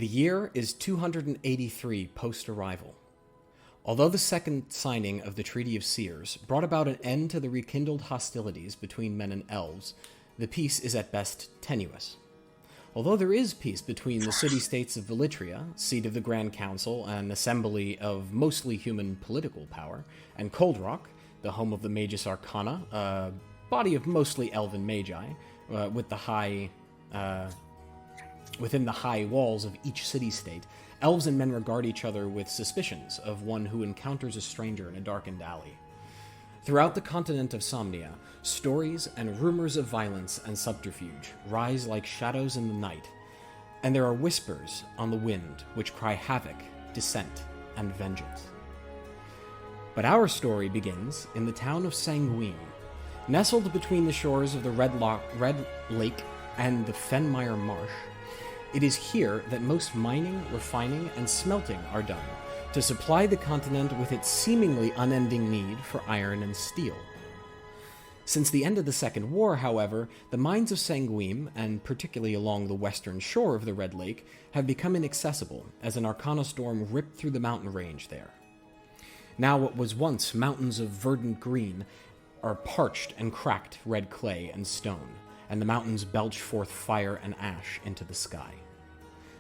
The year is 283 post-arrival. Although the second signing of the Treaty of Seers brought about an end to the rekindled hostilities between men and elves, the peace is at best tenuous. Although there is peace between the city-states of Velitria, seat of the Grand Council and assembly of mostly human political power, and Cold Rock, the home of the Magus Arcana, a body of mostly elven magi, within the high walls of each city-state, elves and men regard each other with suspicions of one who encounters a stranger in a darkened alley. Throughout the continent of Somnia, stories and rumors of violence and subterfuge rise like shadows in the night, and there are whispers on the wind which cry havoc, dissent, and vengeance. But our story begins in the town of Sanguim, nestled between the shores of the Red Lake and the Fenmire Marsh. It is here that most mining, refining, and smelting are done, to supply the continent with its seemingly unending need for iron and steel. Since the end of the Second War, however, the mines of Sanguim, and particularly along the western shore of the Red Lake, have become inaccessible as an Arcana storm ripped through the mountain range there. Now what was once mountains of verdant green are parched and cracked red clay and stone, and the mountains belch forth fire and ash into the sky.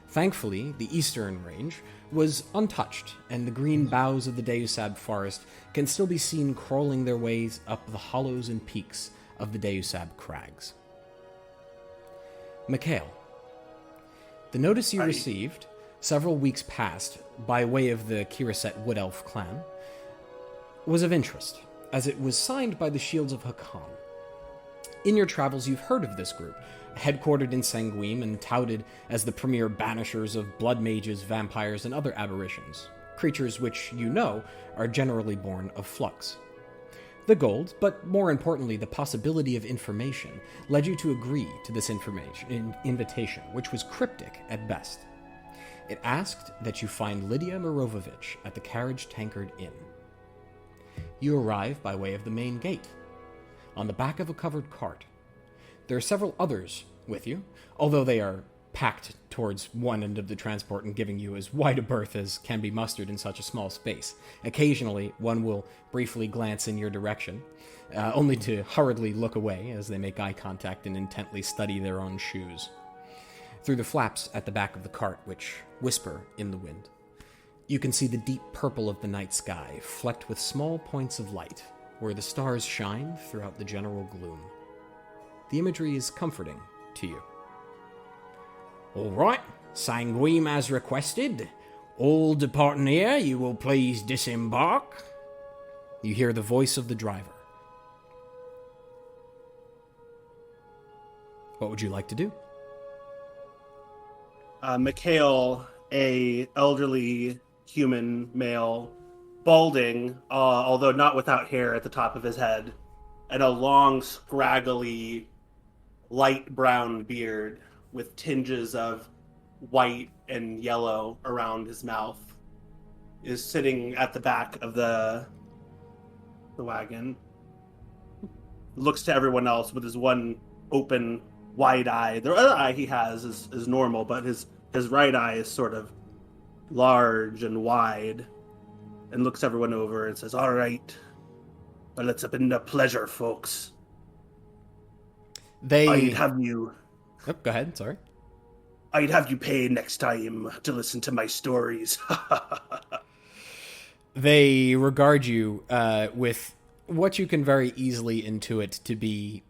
Thankfully, the eastern range was untouched, and the green boughs of the Deusab forest can still be seen crawling their ways up the hollows and peaks of the Deusab crags. Mikhail, the notice you received several weeks past by way of the Kiraset Wood Elf clan was of interest, as it was signed by the Shields of Hakan. In your travels, you've heard of this group, headquartered in Sanguim and touted as the premier banishers of blood mages, vampires, and other aberrations, creatures which, you know, are generally born of flux. The gold, but more importantly the possibility of information, led you to agree to this invitation, which was cryptic at best. It asked that you find Lydia Mirovovich at the Carriage Tankard Inn. You arrive by way of the main gate, on the back of a covered cart. There are several others with you, although they are packed towards one end of the transport and giving you as wide a berth as can be mustered in such a small space. Occasionally, one will briefly glance in your direction, only to hurriedly look away as they make eye contact and intently study their own shoes. Through the flaps at the back of the cart, which whisper in the wind, you can see the deep purple of the night sky flecked with small points of light, where the stars shine throughout the general gloom. The imagery is comforting to you. All right, Sanguim as requested. All departing here, you will please disembark. You hear the voice of the driver. What would you like to do? Mikhail, a elderly human male, balding, although not without hair at the top of his head, and a long, scraggly, light brown beard with tinges of white and yellow around his mouth, is sitting at the back of the wagon. Looks to everyone else with his one open, wide eye. The other eye he has is normal, but his right eye is sort of large and wide, and looks everyone over and says, "All right, well, it's been a pleasure, folks. I'd have you..." Oh, go ahead, sorry. "I'd have you pay next time to listen to my stories." They regard you with what you can very easily intuit to be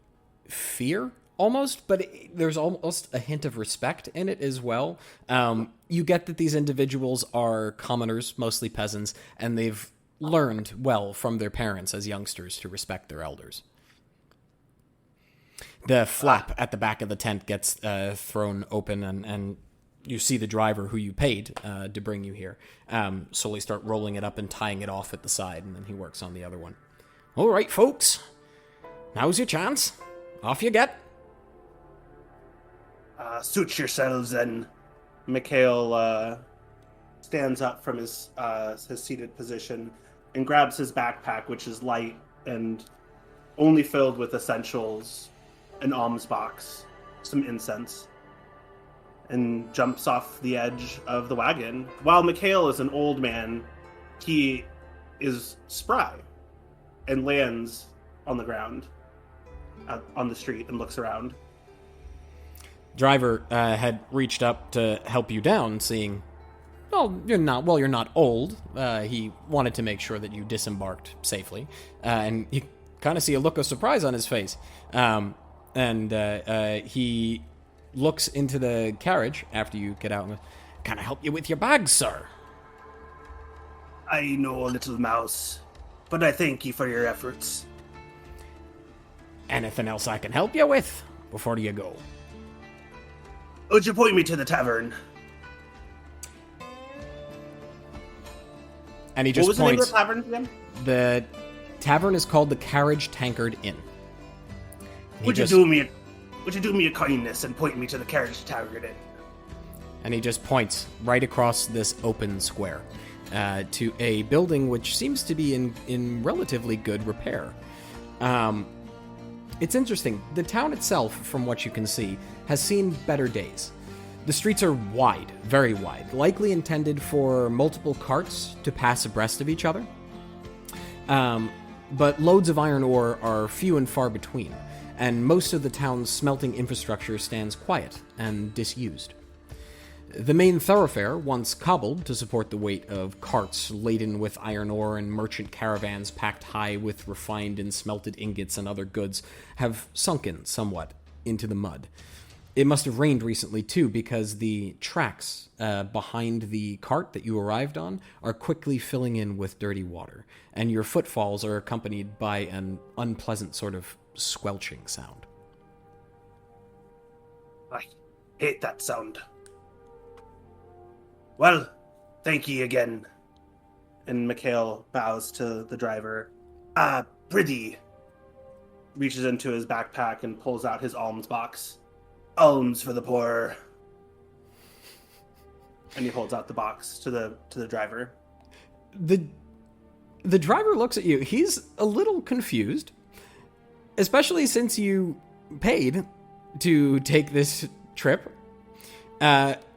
fear, almost, but there's almost a hint of respect in it as well. You get that these individuals are commoners, mostly peasants, and they've learned well from their parents as youngsters to respect their elders. The flap at the back of the tent gets thrown open, and you see the driver who you paid to bring you here slowly start rolling it up and tying it off at the side, and then he works on the other one. All right, folks. Now's your chance. Off you get. Suit yourselves, then. Mikhail stands up from his seated position and grabs his backpack, which is light and only filled with essentials, an alms box, some incense, and jumps off the edge of the wagon. While Mikhail is an old man, he is spry and lands on the ground, on the street, and looks around. Driver had reached up to help you down, seeing, you're not old. He wanted to make sure that you disembarked safely, and you kind of see a look of surprise on his face. And he looks into the carriage after you get out and goes, "Can I help you with your bags, sir?" I know, little mouse, but I thank you for your efforts. Anything else I can help you with before you go? Would you point me to the tavern? And he just what was points. The name of the tavern again? The tavern is called the Carriage Tankard Inn. Would you do me a kindness and point me to the Carriage Tankard Inn? And he just points right across this open square to a building which seems to be in relatively good repair. It's interesting. The town itself, from what you can see, has seen better days. The streets are wide, very wide, likely intended for multiple carts to pass abreast of each other. But loads of iron ore are few and far between, and most of the town's smelting infrastructure stands quiet and disused. The main thoroughfare, once cobbled to support the weight of carts laden with iron ore and merchant caravans packed high with refined and smelted ingots and other goods, have sunken somewhat into the mud. It must have rained recently, too, because the tracks behind the cart that you arrived on are quickly filling in with dirty water, and your footfalls are accompanied by an unpleasant sort of squelching sound. I hate that sound. Well, thank ye again. And Mikhail bows to the driver. Prithee. Reaches into his backpack and pulls out his alms box. Alms for the poor. And he holds out the box to the driver. The driver looks at you. He's a little confused, especially since you paid to take this trip.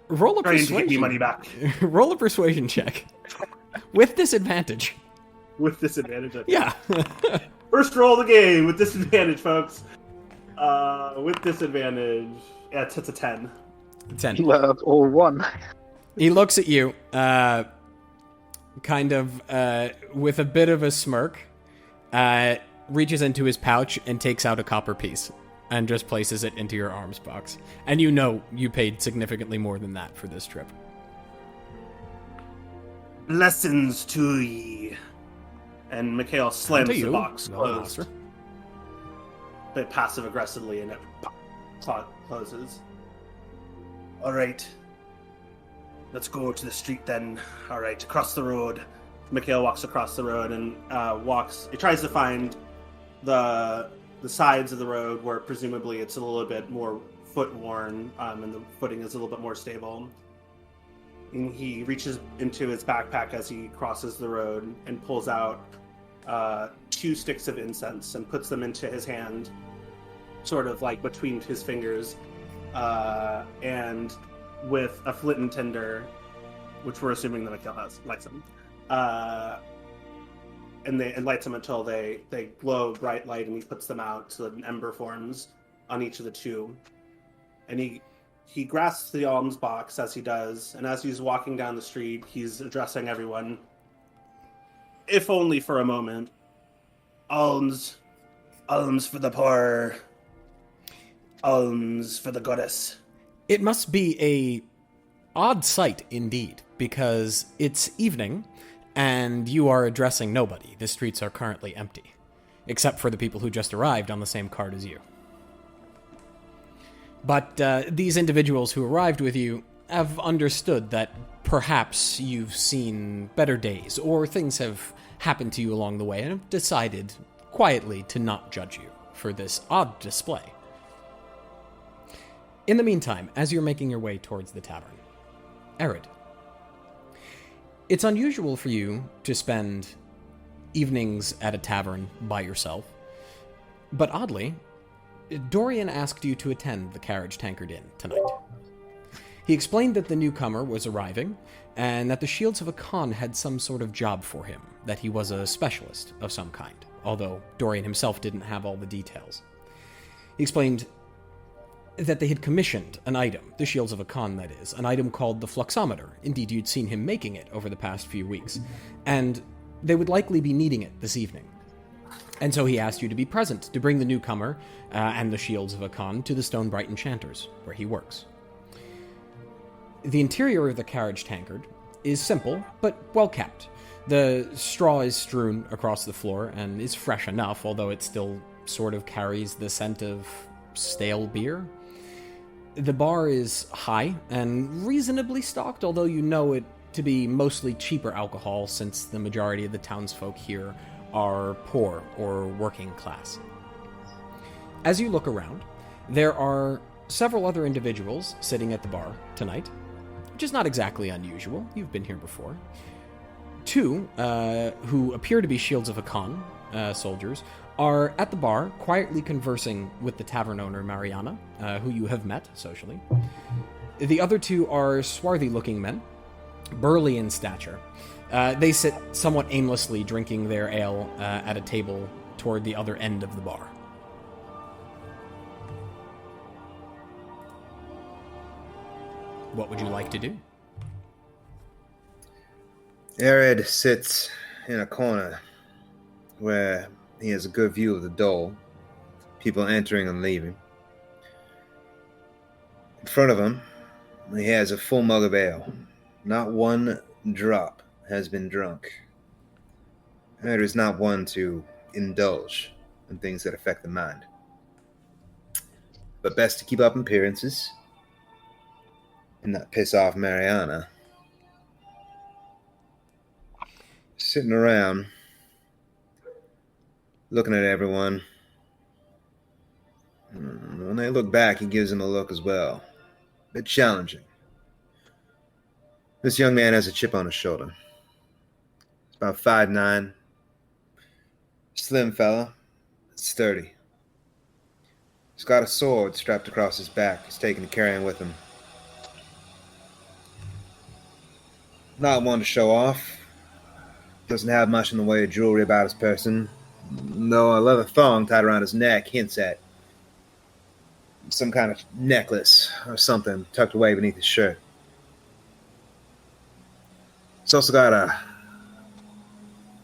Roll a persuasion. To get me money back. Roll a persuasion check with disadvantage. With disadvantage. Yeah. First roll of the game with disadvantage, folks. With disadvantage, yeah, it's a 10. 10. Or 1. He looks at you, kind of with a bit of a smirk, reaches into his pouch and takes out a copper piece and just places it into your arms box. And you know you paid significantly more than that for this trip. Blessings to ye. And Mikhail slams the box closed. A bit passive-aggressively, and it closes. All right. Let's go to the street then. All right, across the road. Mikhail walks across the road and he tries to find the sides of the road where presumably it's a little bit more foot-worn and the footing is a little bit more stable. And he reaches into his backpack as he crosses the road and pulls out 2 sticks of incense and puts them into his hand, sort of like between his fingers, and with a flint and tinder, which we're assuming that Mikhail lights them. And it lights them until they glow bright light, and he puts them out so that an ember forms on each of the 2. And he grasps the alms box as he does, and as he's walking down the street, he's addressing everyone. If only for a moment. Alms for the poor. Alms for the goddess. It must be a odd sight indeed, because it's evening, and you are addressing nobody. The streets are currently empty, except for the people who just arrived on the same cart as you. But these individuals who arrived with you have understood that perhaps you've seen better days, or things have happened to you along the way, and have decided quietly to not judge you for this odd display. In the meantime, as you're making your way towards the tavern, Arid, it's unusual for you to spend evenings at a tavern by yourself, but oddly, Dorian asked you to attend the Carriage Tankard Inn tonight. He explained that the newcomer was arriving, and that the Shields of Arcan had some sort of job for him, that he was a specialist of some kind, although Dorian himself didn't have all the details. He explained that they had commissioned an item, the Shields of Arcan, that is, an item called the Fluxometer. Indeed, you'd seen him making it over the past few weeks, and they would likely be needing it this evening. And so he asked you to be present, to bring the newcomer and the Shields of Arcan to the Stonebright Enchanters, where he works. The interior of the carriage tankard is simple, but well kept. The straw is strewn across the floor and is fresh enough, although it still sort of carries the scent of stale beer. The bar is high and reasonably stocked, although you know it to be mostly cheaper alcohol, since the majority of the townsfolk here are poor or working class. As you look around, there are several other individuals sitting at the bar tonight, which is not exactly unusual. You've been here before. Two, who appear to be Shields of Arcan soldiers, are at the bar, quietly conversing with the tavern owner, Mariana, who you have met socially. The other two are swarthy-looking men, burly in stature. They sit somewhat aimlessly drinking their ale at a table toward the other end of the bar. What would you like to do? Arid sits in a corner where he has a good view of the door, people entering and leaving. In front of him, he has a full mug of ale. Not one drop has been drunk. Arid is not one to indulge in things that affect the mind. But best to keep up appearances and not piss off Mariana. Sitting around, looking at everyone. When they look back, he gives them a look as well. A bit challenging. This young man has a chip on his shoulder. He's about 5'9". Slim fella, sturdy. He's got a sword strapped across his back. He's taken to carrying with him. Not one to show off. Doesn't have much in the way of jewelry about his person, though a leather thong tied around his neck hints at some kind of necklace or something tucked away beneath his shirt. He's also got a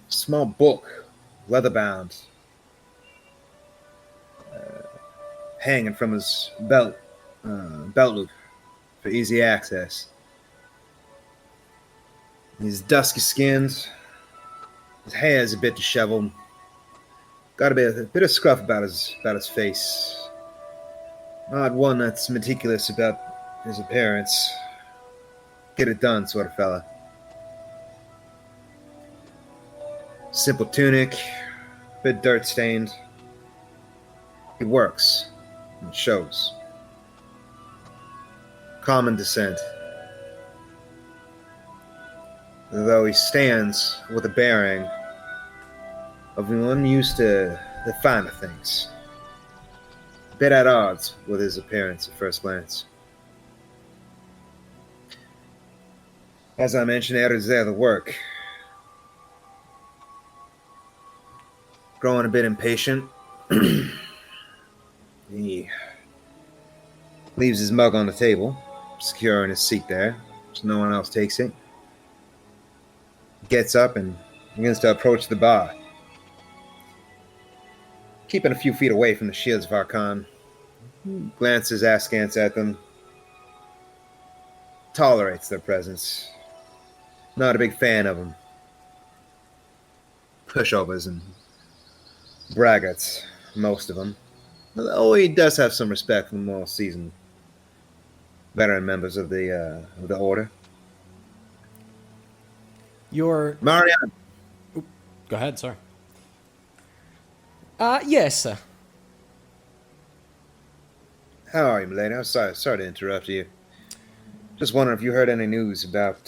small book, leather-bound, hanging from his belt loop for easy access. He's dusky skinned. His hair is a bit disheveled. Got a bit of scruff about his face. Not one that's meticulous about his appearance. Get it done sort of fella. Simple tunic, a bit dirt stained. He works. It shows. Common descent. Though he stands with a bearing of one used to the finer things. A bit at odds with his appearance at first glance. As I mentioned, Arid's there to work. Growing a bit impatient. He leaves his mug on the table, secure in his seat there, so no one else takes it. Gets up and begins to approach the bar, keeping a few feet away from the Shields of Arcan. Glances askance at them, tolerates their presence. Not a big fan of them. Pushovers and braggarts, most of them. Although he does have some respect for the more seasoned veteran members of the order. Mariana. Oop, go ahead, sorry. Yes, sir. How are you, milady? I'm sorry to interrupt you. Just wondering if you heard any news about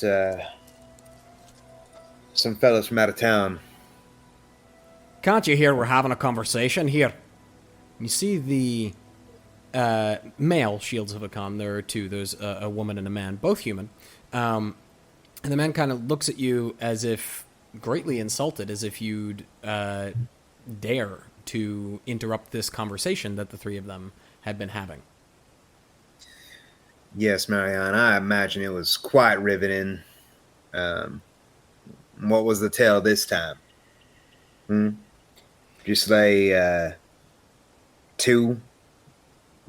some fellas from out of town. Can't you hear we're having a conversation here? You see the male shields of Arcan. There are two. There's a woman and a man, both human. And the man kind of looks at you as if greatly insulted, as if you'd dare to interrupt this conversation that the three of them had been having. Yes, Marianne, I imagine it was quite riveting. What was the tale this time? Did you slay 2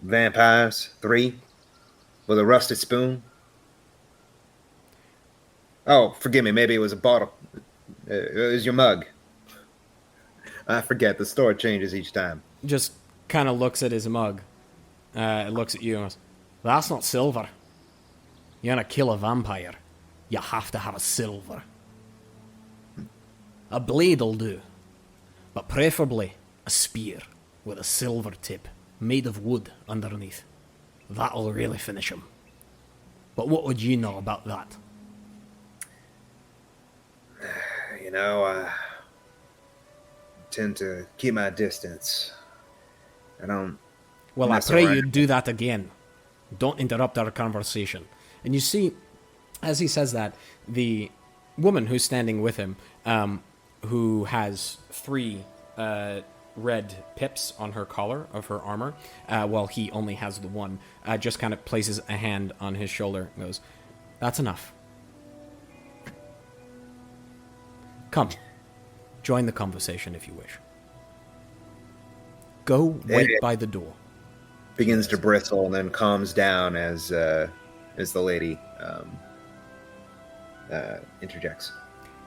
vampires, 3 with a rusted spoon? Oh, forgive me, maybe it was a bottle. It was your mug. I forget, the story changes each time. Just kind of looks at his mug. Looks at you and goes, "That's not silver. You're gonna kill a vampire. You have to have a silver. A blade'll do, but preferably a spear with a silver tip made of wood underneath. That'll really finish him. But what would you know about that?" You know, I tend to keep my distance. I don't... Well, I pray you do that again. Don't interrupt our conversation. And you see, as he says that, the woman who's standing with him, who has 3 red pips on her collar of her armor, while he only has the one, just kind of places a hand on his shoulder and goes, "That's enough. Come, join the conversation if you wish. Go wait by the door." Begins to bristle and then calms down as the lady interjects.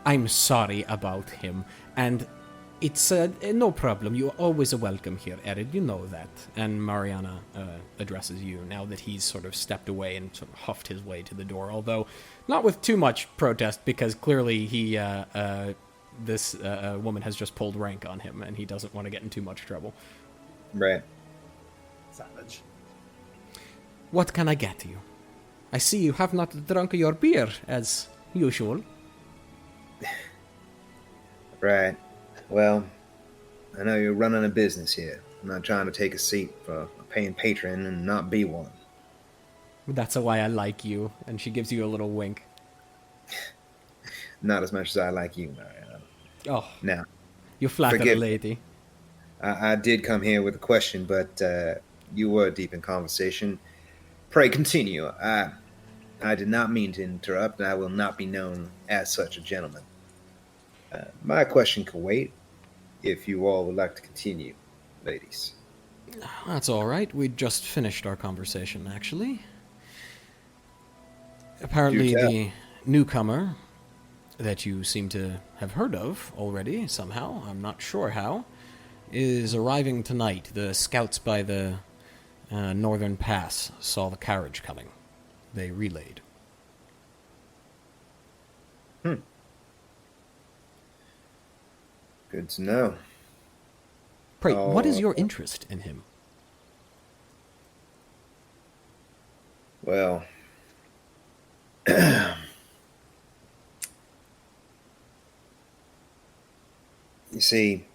"I'm sorry about him, and it's no problem. You're always welcome here, Erid. You know that." And Mariana addresses you now that he's sort of stepped away and sort of huffed his way to the door, although not with too much protest, because clearly this woman has just pulled rank on him, and he doesn't want to get in too much trouble. Right. Savage. "What can I get you? I see you have not drunk your beer, as usual." Right. Well, I know you're running a business here. I'm not trying to take a seat for a paying patron and not be one. "That's why I like you." And she gives you a little wink. Not as much as I like you, Mariana. "Oh, Now, you flatter a forgive lady." I did come here with a question, but you were deep in conversation. Pray continue. I did not mean to interrupt, and I will not be known as such a gentleman. My question can wait, if you all would like to continue, ladies. "That's all right. We just finished our conversation, actually. Apparently the newcomer that you seem to have heard of already, somehow, I'm not sure how, is arriving tonight. The scouts by the northern pass saw the carriage coming. They relayed." Good to know. "Pray, what is your interest in him?" Well, you see,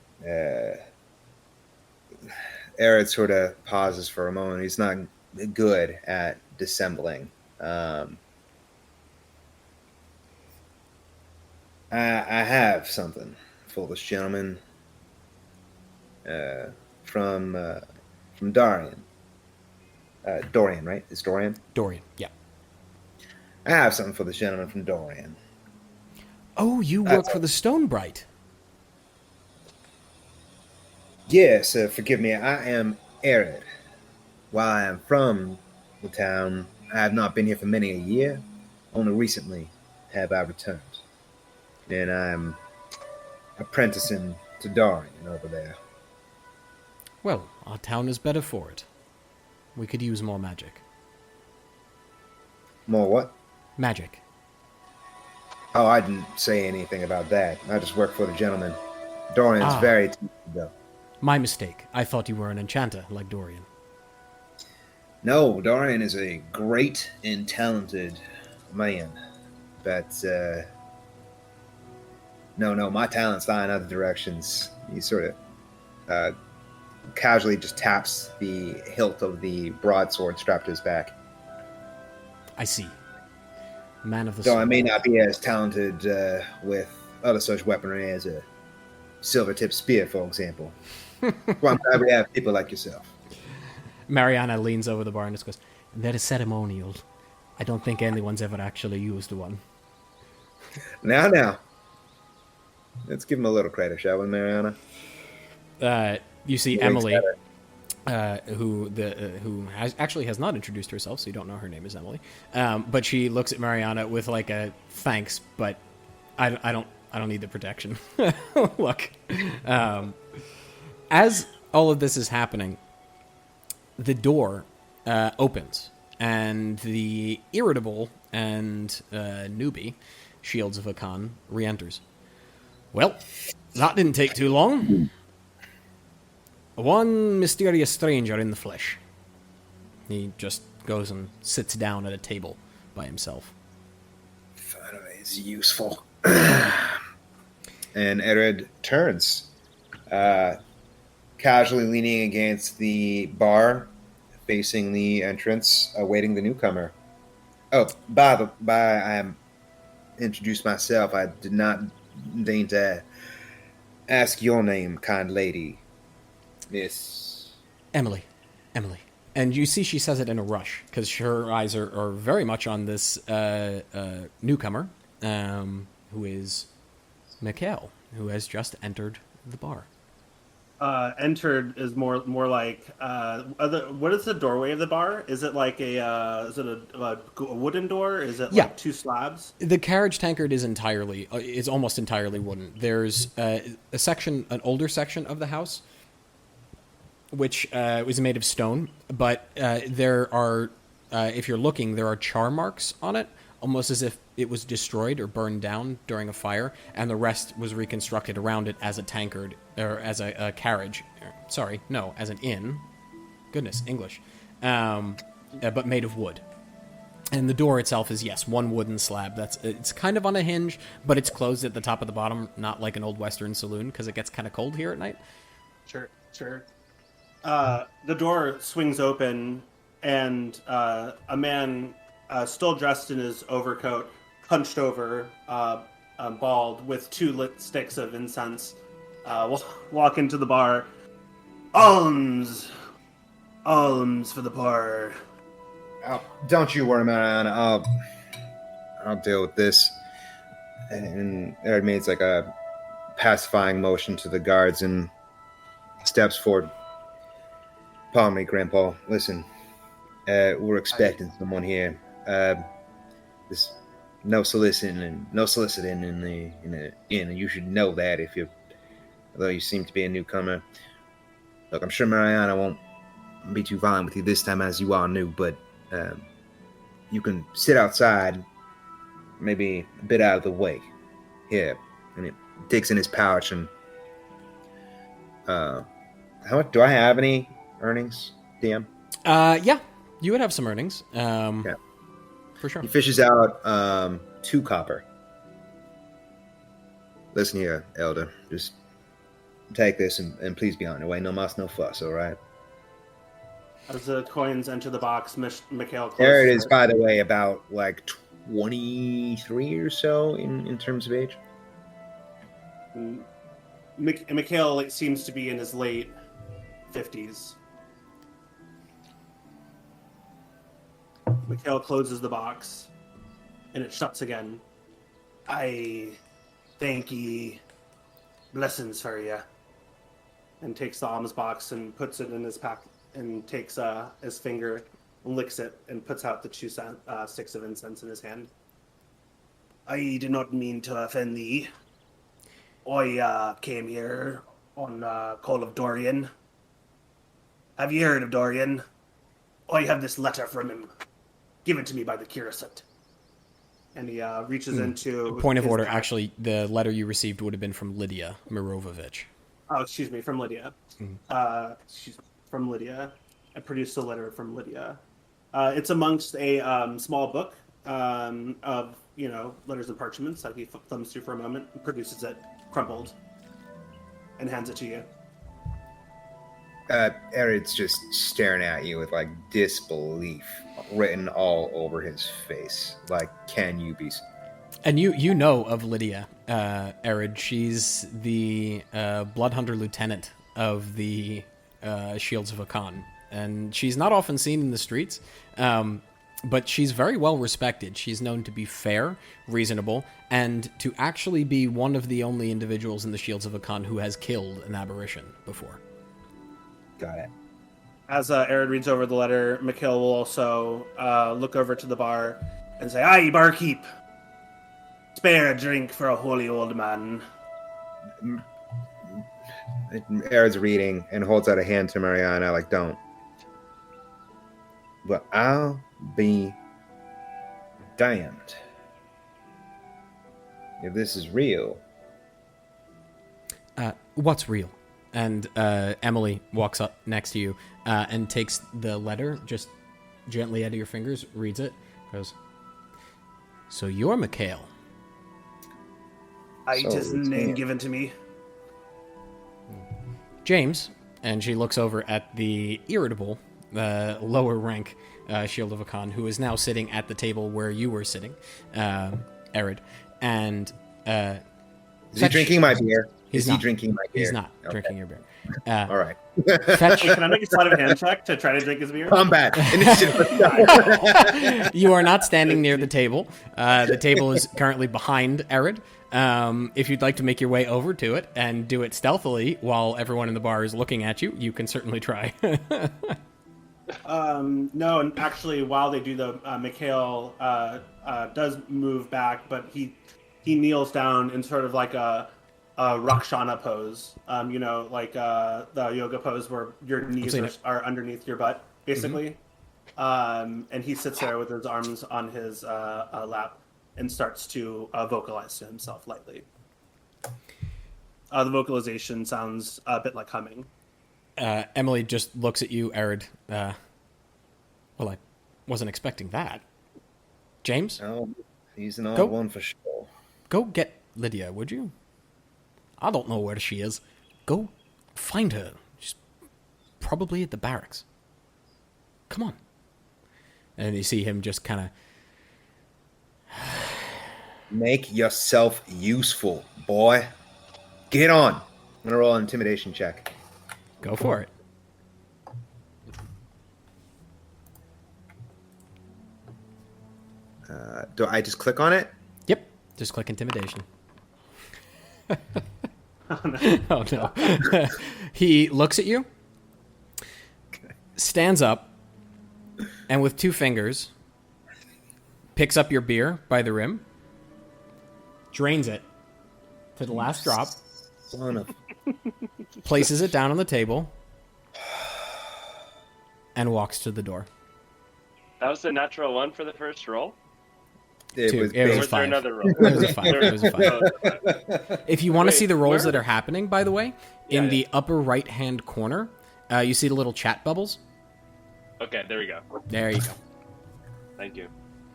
Arid sort of pauses for a moment. He's not good at dissembling. I have something for this gentleman from Dorian. Dorian, right? It's Dorian? Dorian, yeah. I have something for this gentleman from Dorian. "Oh, you work for the Stonebright." Yes, forgive me, I am Arid. While I am from the town, I have not been here for many a year. Only recently have I returned. And I'm apprenticing to Dorian over there. "Well, our town is better for it. We could use more magic." More what? "Magic." Oh, I didn't say anything about that. I just work for the gentleman. Dorian's very talented, though. "My mistake. I thought you were an enchanter like Dorian." No, Dorian is a great and talented man. But, no, my talents lie in other directions. He sort of casually just taps the hilt of the broadsword strapped to his back. I see. Man of the Though sword. I may not be as talented with other such weaponry as a silver-tipped spear, for example. Well, I'm glad we have people like yourself. Mariana leans over the bar and just goes, "They're ceremonial. I don't think anyone's ever actually used one." Now. Let's give him a little credit, shall we, Mariana? You see He Emily, winks who actually has not introduced herself, so you don't know her name is Emily. But she looks at Mariana with like a thanks, but I don't need the protection. Look, as all of this is happening, the door opens, and the irritable and newbie Shields of Arcan re-enters. Well, that didn't take too long. One mysterious stranger in the flesh. He just goes and sits down at a table by himself. Finally, it's useful. And Ered turns, casually leaning against the bar, facing the entrance, awaiting the newcomer. Oh, I introduced myself. I did not deign to ask your name, kind lady. Miss Emily. And you see she says it in a rush, because her eyes are very much on this newcomer, who is Mikhail, who has just entered the bar. Entered is more like what is the doorway of the bar? Is it like a wooden door? Is it like two slabs? The carriage tankard is almost entirely wooden. There's an older section of the house, which was made of stone, but there are, if you're looking, there are char marks on it, almost as if it was destroyed or burned down during a fire, and the rest was reconstructed around it as a tankard, or as a carriage. As an inn. Goodness, English. But made of wood. And the door itself is, yes, one wooden slab. It's kind of on a hinge, but it's closed at the top of the bottom, not like an old Western saloon, because it gets kind of cold here at night. Sure. The door swings open, and a man, still dressed in his overcoat, hunched over, bald, with two lit sticks of incense, walk into the bar. Alms for the poor. Don't you worry, Mariana. I'll deal with this. And Ered makes like a pacifying motion to the guards and steps forward. Pardon me, Grandpa. Listen, we're expecting someone here. There's no soliciting in the inn, and you should know that although you seem to be a newcomer. Look, I'm sure Mariana won't be too violent with you this time, as you are new, but you can sit outside, maybe a bit out of the way. Here, and it digs in his pouch and how much do I have? Any earnings, DM? Yeah, you would have some earnings. Yeah. For sure. He fishes out 2 copper. Listen here, Elder. Just take this and please be on your way. No muss, no fuss, all right? As the coins enter the box, Mikhail closes There it is, by the way, about like 23 or so in terms of age. Mikhail seems to be in his late 50s. Mikhail closes the box, and it shuts again. I thank ye. Blessings for you. And takes the alms box and puts it in his pack, and takes his finger, licks it, and puts out the 2 sticks of incense in his hand. I did not mean to offend thee. I came here on call of Dorian. Have you heard of Dorian? I have this letter from him, given to me by the Kirisut. And he reaches into... Point of order, actually, the letter you received would have been from Lydia Mirovovich. Oh, excuse me, from Lydia. She's from Lydia. I produced a letter from Lydia. It's amongst a small book of, letters and parchments that he thumbs through for a moment, produces it, crumpled, and hands it to you. Erid's just staring at you with like disbelief written all over his face. Like, can you be? And you know of Lydia, Erid. She's the blood hunter lieutenant of the Shields of Arcan, and she's not often seen in the streets, but she's very well respected. She's known to be fair, reasonable, and to actually be one of the only individuals in the Shields of Arcan who has killed an aberration before. Got it. As Arid reads over the letter, Mikhail will also look over to the bar and say, "Aye, barkeep, spare a drink for a holy old man." Erid's reading and holds out a hand to Mariana, like, don't. But I'll be damned if this is real. What's real? And Emily walks up next to you and takes the letter just gently out of your fingers, reads it, goes, "So you're Mikhail." It is name given to me. James, and she looks over at the irritable, lower rank Shield of Arcan, who is now sitting at the table where you were sitting, Erid, and is he drinking my beer? He's not drinking my beer? He's not drinking your beer. All right. Fetch. Can I make a sleight of hand check to try to drink his beer? Combat. You are not standing near the table. The table is currently behind Erid. If you'd like to make your way over to it and do it stealthily while everyone in the bar is looking at you, you can certainly try. No, and actually, while they do the Mikhail does move back, but he kneels down in sort of like a Rakshana pose, like the yoga pose where your knees are underneath your butt, basically. Mm-hmm. And he sits there with his arms on his lap and starts to vocalize to himself lightly. The vocalization sounds a bit like humming. Emily just looks at you, Erid. Well, I wasn't expecting that. James? Oh, he's an odd one for sure. Go get Lydia, would you? I don't know where she is. Go find her. She's probably at the barracks. Come on. And you see him just kind of... Make yourself useful, boy. Get on. I'm going to roll an intimidation check. Go for it. Do I just click on it? Yep. Just click intimidation. Oh, no. He looks at you, stands up, and with two fingers, picks up your beer by the rim, drains it to the last drop, places it down on the table, and walks to the door. That was a natural one for the first roll? It was there another roll? It was a 5. It was a 5. If you want to see the rolls that are happening, by the way, in the upper right-hand corner, you see the little chat bubbles. Okay, there we go. There you go. Thank you.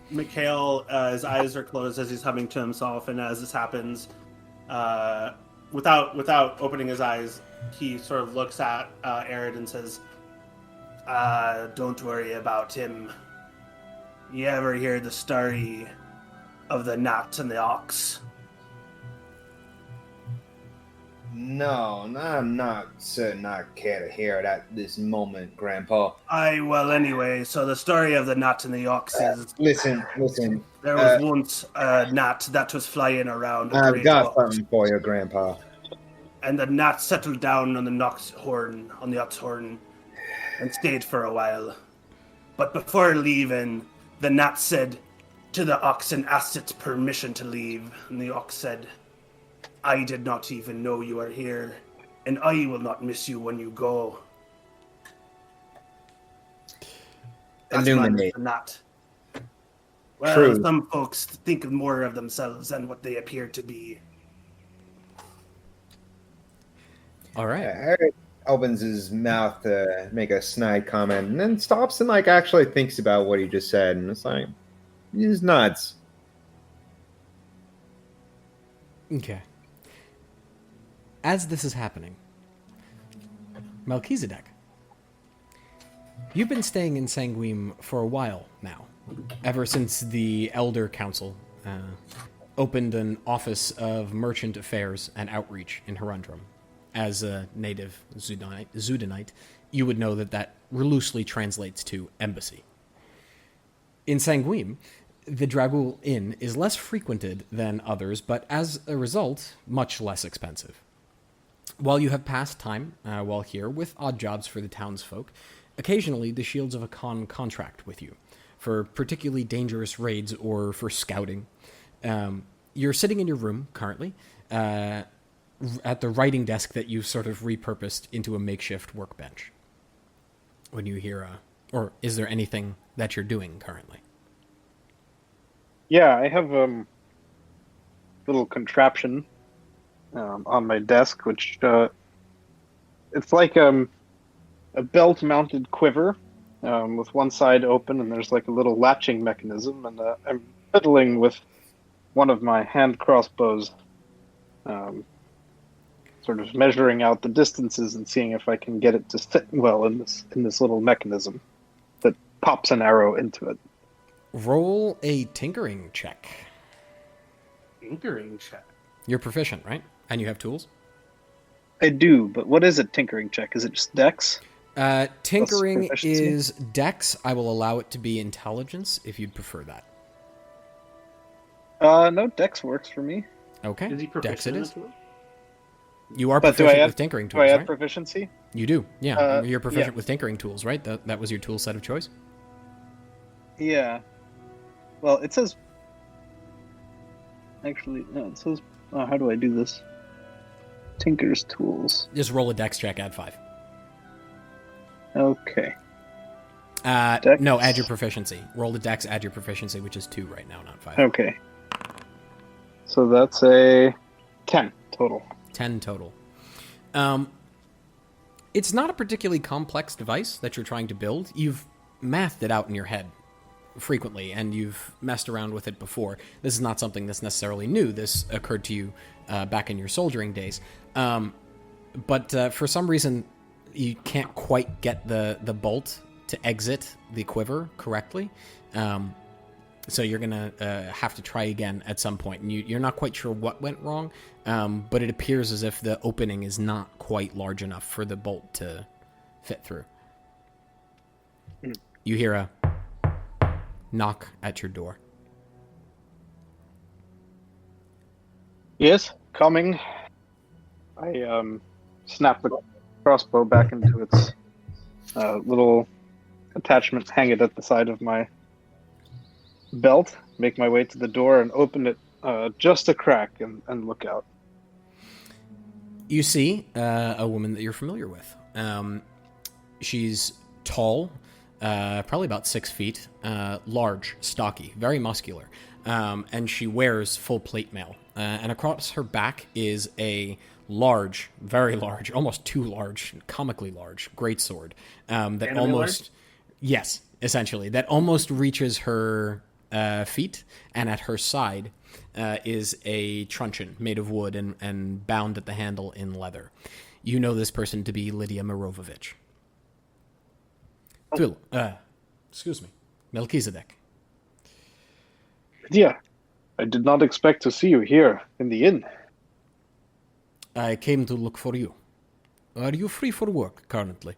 Mikhail, his eyes are closed as he's humming to himself, and as this happens, without opening his eyes, he sort of looks at Arid and says, "Don't worry about him. You ever hear the story of the gnat and the ox?" No, I'm not certain I care to hear it at this moment, Grandpa. Well, anyway, so the story of the gnat and the ox is... Listen. There was once a gnat that was flying around. I've got something for you, Grandpa. And the gnat settled down on the ox horn, and stayed for a while. But before leaving, the gnat said to the ox and asked its permission to leave. And the ox said, "I did not even know you are here, and I will not miss you when you go." That's Illuminate. the gnat. Well, True. Some folks think more of themselves than what they appear to be. All right. Eric opens his mouth to make a snide comment, and then stops and actually thinks about what he just said, and it's like, he's nuts. Okay. As this is happening, Melchizedek, You've been staying in Sanguim for a while now, ever since the Elder Council opened an Office of Merchant Affairs and Outreach in Herundrum. As a native Zudanite, you would know that loosely translates to embassy. In Sanguim, the Dragul Inn is less frequented than others, but as a result, much less expensive. While you have passed time while here with odd jobs for the townsfolk, occasionally the Shields of Arcan contract with you for particularly dangerous raids or for scouting. You're sitting in your room currently at the writing desk that you've sort of repurposed into a makeshift workbench. When you hear or is there anything that you're doing currently? Yeah, I have a little contraption on my desk, which it's like a belt-mounted quiver with one side open, and there's like a little latching mechanism, and I'm fiddling with one of my hand crossbows, sort of measuring out the distances and seeing if I can get it to fit well in this little mechanism that pops an arrow into it. Roll a tinkering check. Tinkering check. You're proficient, right? And you have tools? I do, but what is a tinkering check? Is it just dex? Tinkering proficiency? is dex. I will allow it to be intelligence if you'd prefer that. No, dex works for me. Okay, Is he dex it proficient in is. the tool? You are But proficient with tinkering do I tools, have right? proficiency? You do, yeah. You're proficient yeah. with tinkering tools, right? That was your tool set of choice? Yeah. Well, it says... Actually, no, it says... how do I do this? Tinker's tools. Just roll a dex check, add 5. Okay. Dex? No, add your proficiency. Roll the dex, add your proficiency, which is 2 right now, not 5. Okay. So that's a 10 total. 10 total. It's not a particularly complex device that you're trying to build. You've mathed it out in your head frequently, and you've messed around with it before. This is not something that's necessarily new. This occurred to you back in your soldiering days. But for some reason, you can't quite get the bolt to exit the quiver correctly. So you're going to have to try again at some point. And you're not quite sure what went wrong, but it appears as if the opening is not quite large enough for the bolt to fit through. You hear a knock at your door. Yes, coming. I snap the crossbow back into its little attachment, hang it at the side of my belt, make my way to the door, and open it just a crack and look out. You see a woman that you're familiar with. She's tall, probably about 6 feet, large, stocky, very muscular, and she wears full plate mail. And across her back is a large, very large, almost too large, comically large greatsword that almost, yes, essentially, that almost reaches her feet, and at her side is a truncheon made of wood and bound at the handle in leather. You know this person to be Lydia Mirovovich. Excuse me, Melchizedek. Yeah, I did not expect to see you here in the inn. I came to look for you. Are you free for work currently?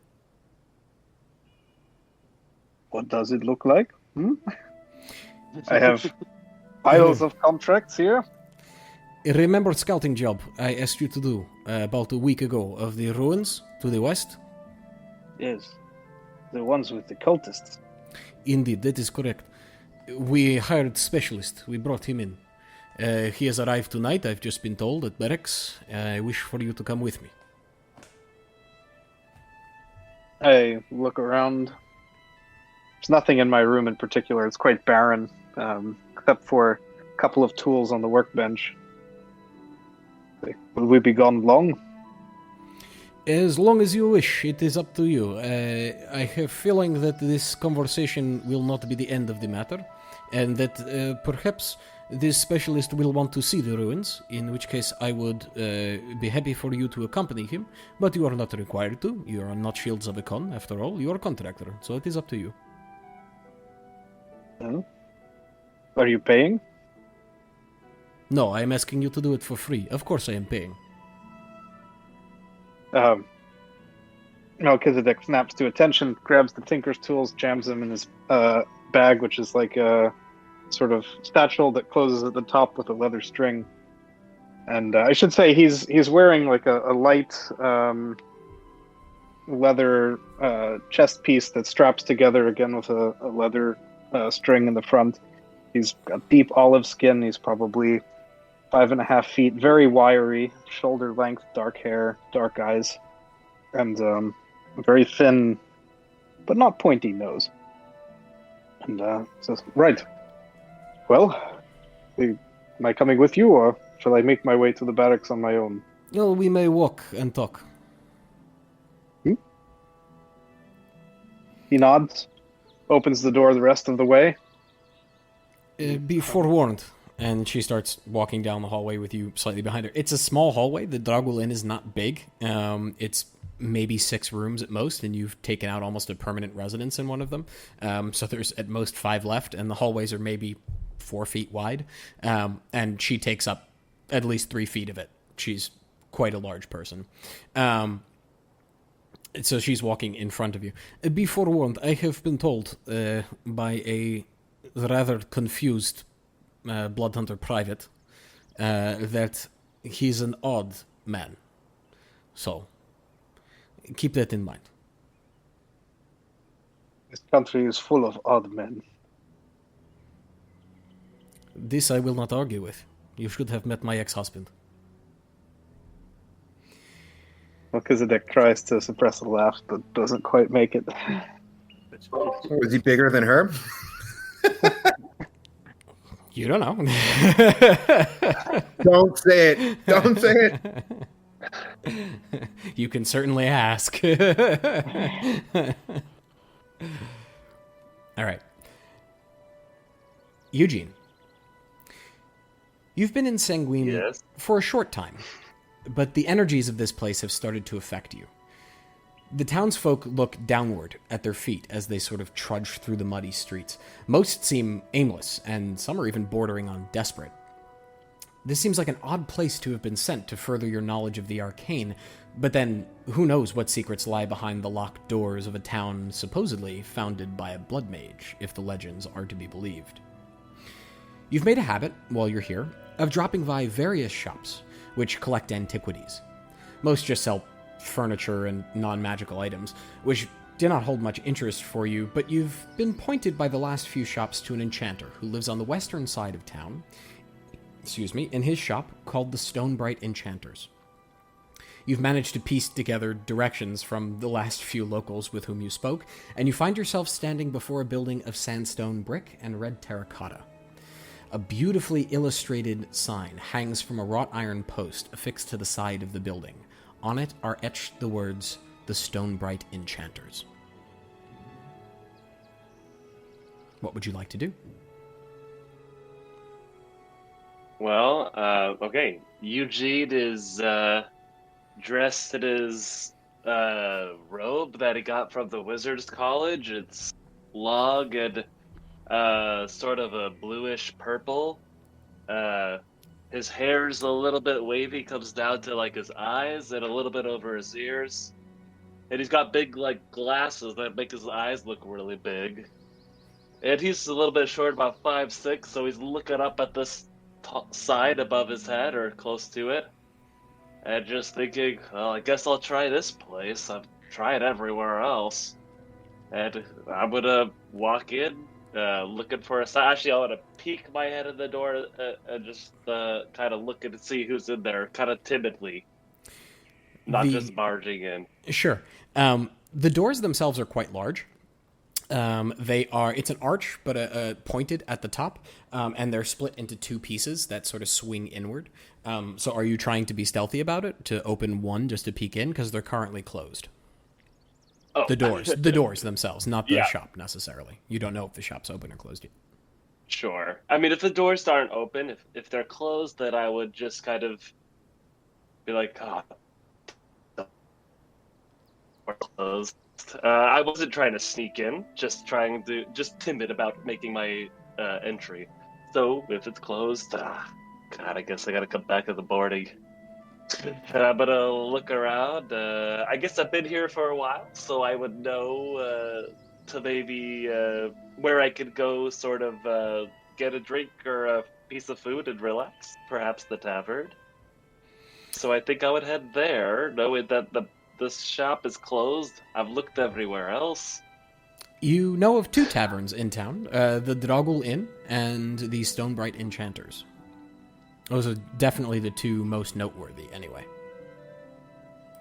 What does it look like? I have piles of contracts here. Remember scouting job I asked you to do about a week ago of the ruins to the west? Yes, the ones with the cultists. Indeed, that is correct. We hired specialist. We brought him in. He has arrived tonight, I've just been told, at barracks. I wish for you to come with me. I look around. There's nothing in my room in particular. It's quite barren, except for a couple of tools on the workbench. Will we be gone long? As long as you wish, it is up to you. I have a feeling that this conversation will not be the end of the matter, and that perhaps this specialist will want to see the ruins, in which case I would be happy for you to accompany him, but you are not required to. You are not Shields of Econ, after all. You are a contractor, so it is up to you. Are you paying? No, I am asking you to do it for free. Of course I am paying. Melchizedek snaps to attention, grabs the tinker's tools, jams them in his bag, which is like a sort of satchel that closes at the top with a leather string. And I should say he's wearing like a light leather chest piece that straps together again with a leather string in the front. He's got deep olive skin. He's probably 5.5 feet, very wiry, shoulder length, dark hair, dark eyes, and a very thin, but not pointy nose. And says, "Right. Well, am I coming with you, or shall I make my way to the barracks on my own?" Well, we may walk and talk. He nods, opens the door the rest of the way. Be forewarned. And she starts walking down the hallway with you slightly behind her. It's a small hallway. The Dragul Inn is not big. It's maybe 6 rooms at most, and you've taken out almost a permanent residence in one of them. So there's at most 5 left, and the hallways are maybe 4 feet wide. And she takes up at least 3 feet of it. She's quite a large person. So she's walking in front of you. Be forewarned, I have been told by a rather confused Bloodhunter private that he's an odd man. So, keep that in mind. This country is full of odd men. This I will not argue with. You should have met my ex-husband. Melchizedek tries to suppress a laugh, but doesn't quite make it. Was he bigger than her? You don't know. Don't say it. Don't say it. You can certainly ask. All right. Eugene, you've been in Sanguim for a short time, but the energies of this place have started to affect you. The townsfolk look downward at their feet as they sort of trudge through the muddy streets. Most seem aimless, and some are even bordering on desperate. This seems like an odd place to have been sent to further your knowledge of the arcane, but then who knows what secrets lie behind the locked doors of a town supposedly founded by a blood mage, if the legends are to be believed. You've made a habit, while you're here, of dropping by various shops, which collect antiquities. Most just sell furniture and non-magical items, which do not hold much interest for you, but you've been pointed by the last few shops to an enchanter who lives on the western side of town, in his shop called the Stonebright Enchanters. You've managed to piece together directions from the last few locals with whom you spoke, and you find yourself standing before a building of sandstone brick and red terracotta. A beautifully illustrated sign hangs from a wrought iron post affixed to the side of the building. On it are etched the words, "The Stonebright Enchanters." What would you like to do? Well, okay. Eugene is dressed in his robe that he got from the Wizards College. It's long and sort of a bluish purple. His hair's a little bit wavy, comes down to like his eyes and a little bit over his ears. And he's got big like glasses that make his eyes look really big. And he's a little bit short, about 5'6", so he's looking up at this side above his head or close to it. And just thinking, well, I guess I'll try this place. I've tried everywhere else. And I'm gonna walk in, looking for a sign. Actually, I want to peek my head in the door and just kind of look and see who's in there, kind of timidly. Not just barging in. Sure. The doors themselves are quite large. It's an arch, but pointed at the top, and they're split into 2 pieces that sort of swing inward. So are you trying to be stealthy about it, to open one just to peek in? Because they're currently closed. Oh. The doors themselves, not the shop necessarily. You don't know if the shop's open or closed yet. Sure. I mean, if the doors aren't open, if they're closed, then I would just kind of be like, oh, we're closed. I wasn't trying to sneak in, just timid about making my entry. So if it's closed, God, I guess I gotta come back to the boarding. And I'm gonna look around. I guess I've been here for a while, so I would know to maybe where I could go, sort of get a drink or a piece of food and relax. Perhaps the tavern. So I think I would head there, knowing that the shop is closed. I've looked everywhere else. You know of 2 taverns in town, the Drogul Inn and the Stonebright Enchanters. Those are definitely the 2 most noteworthy, anyway.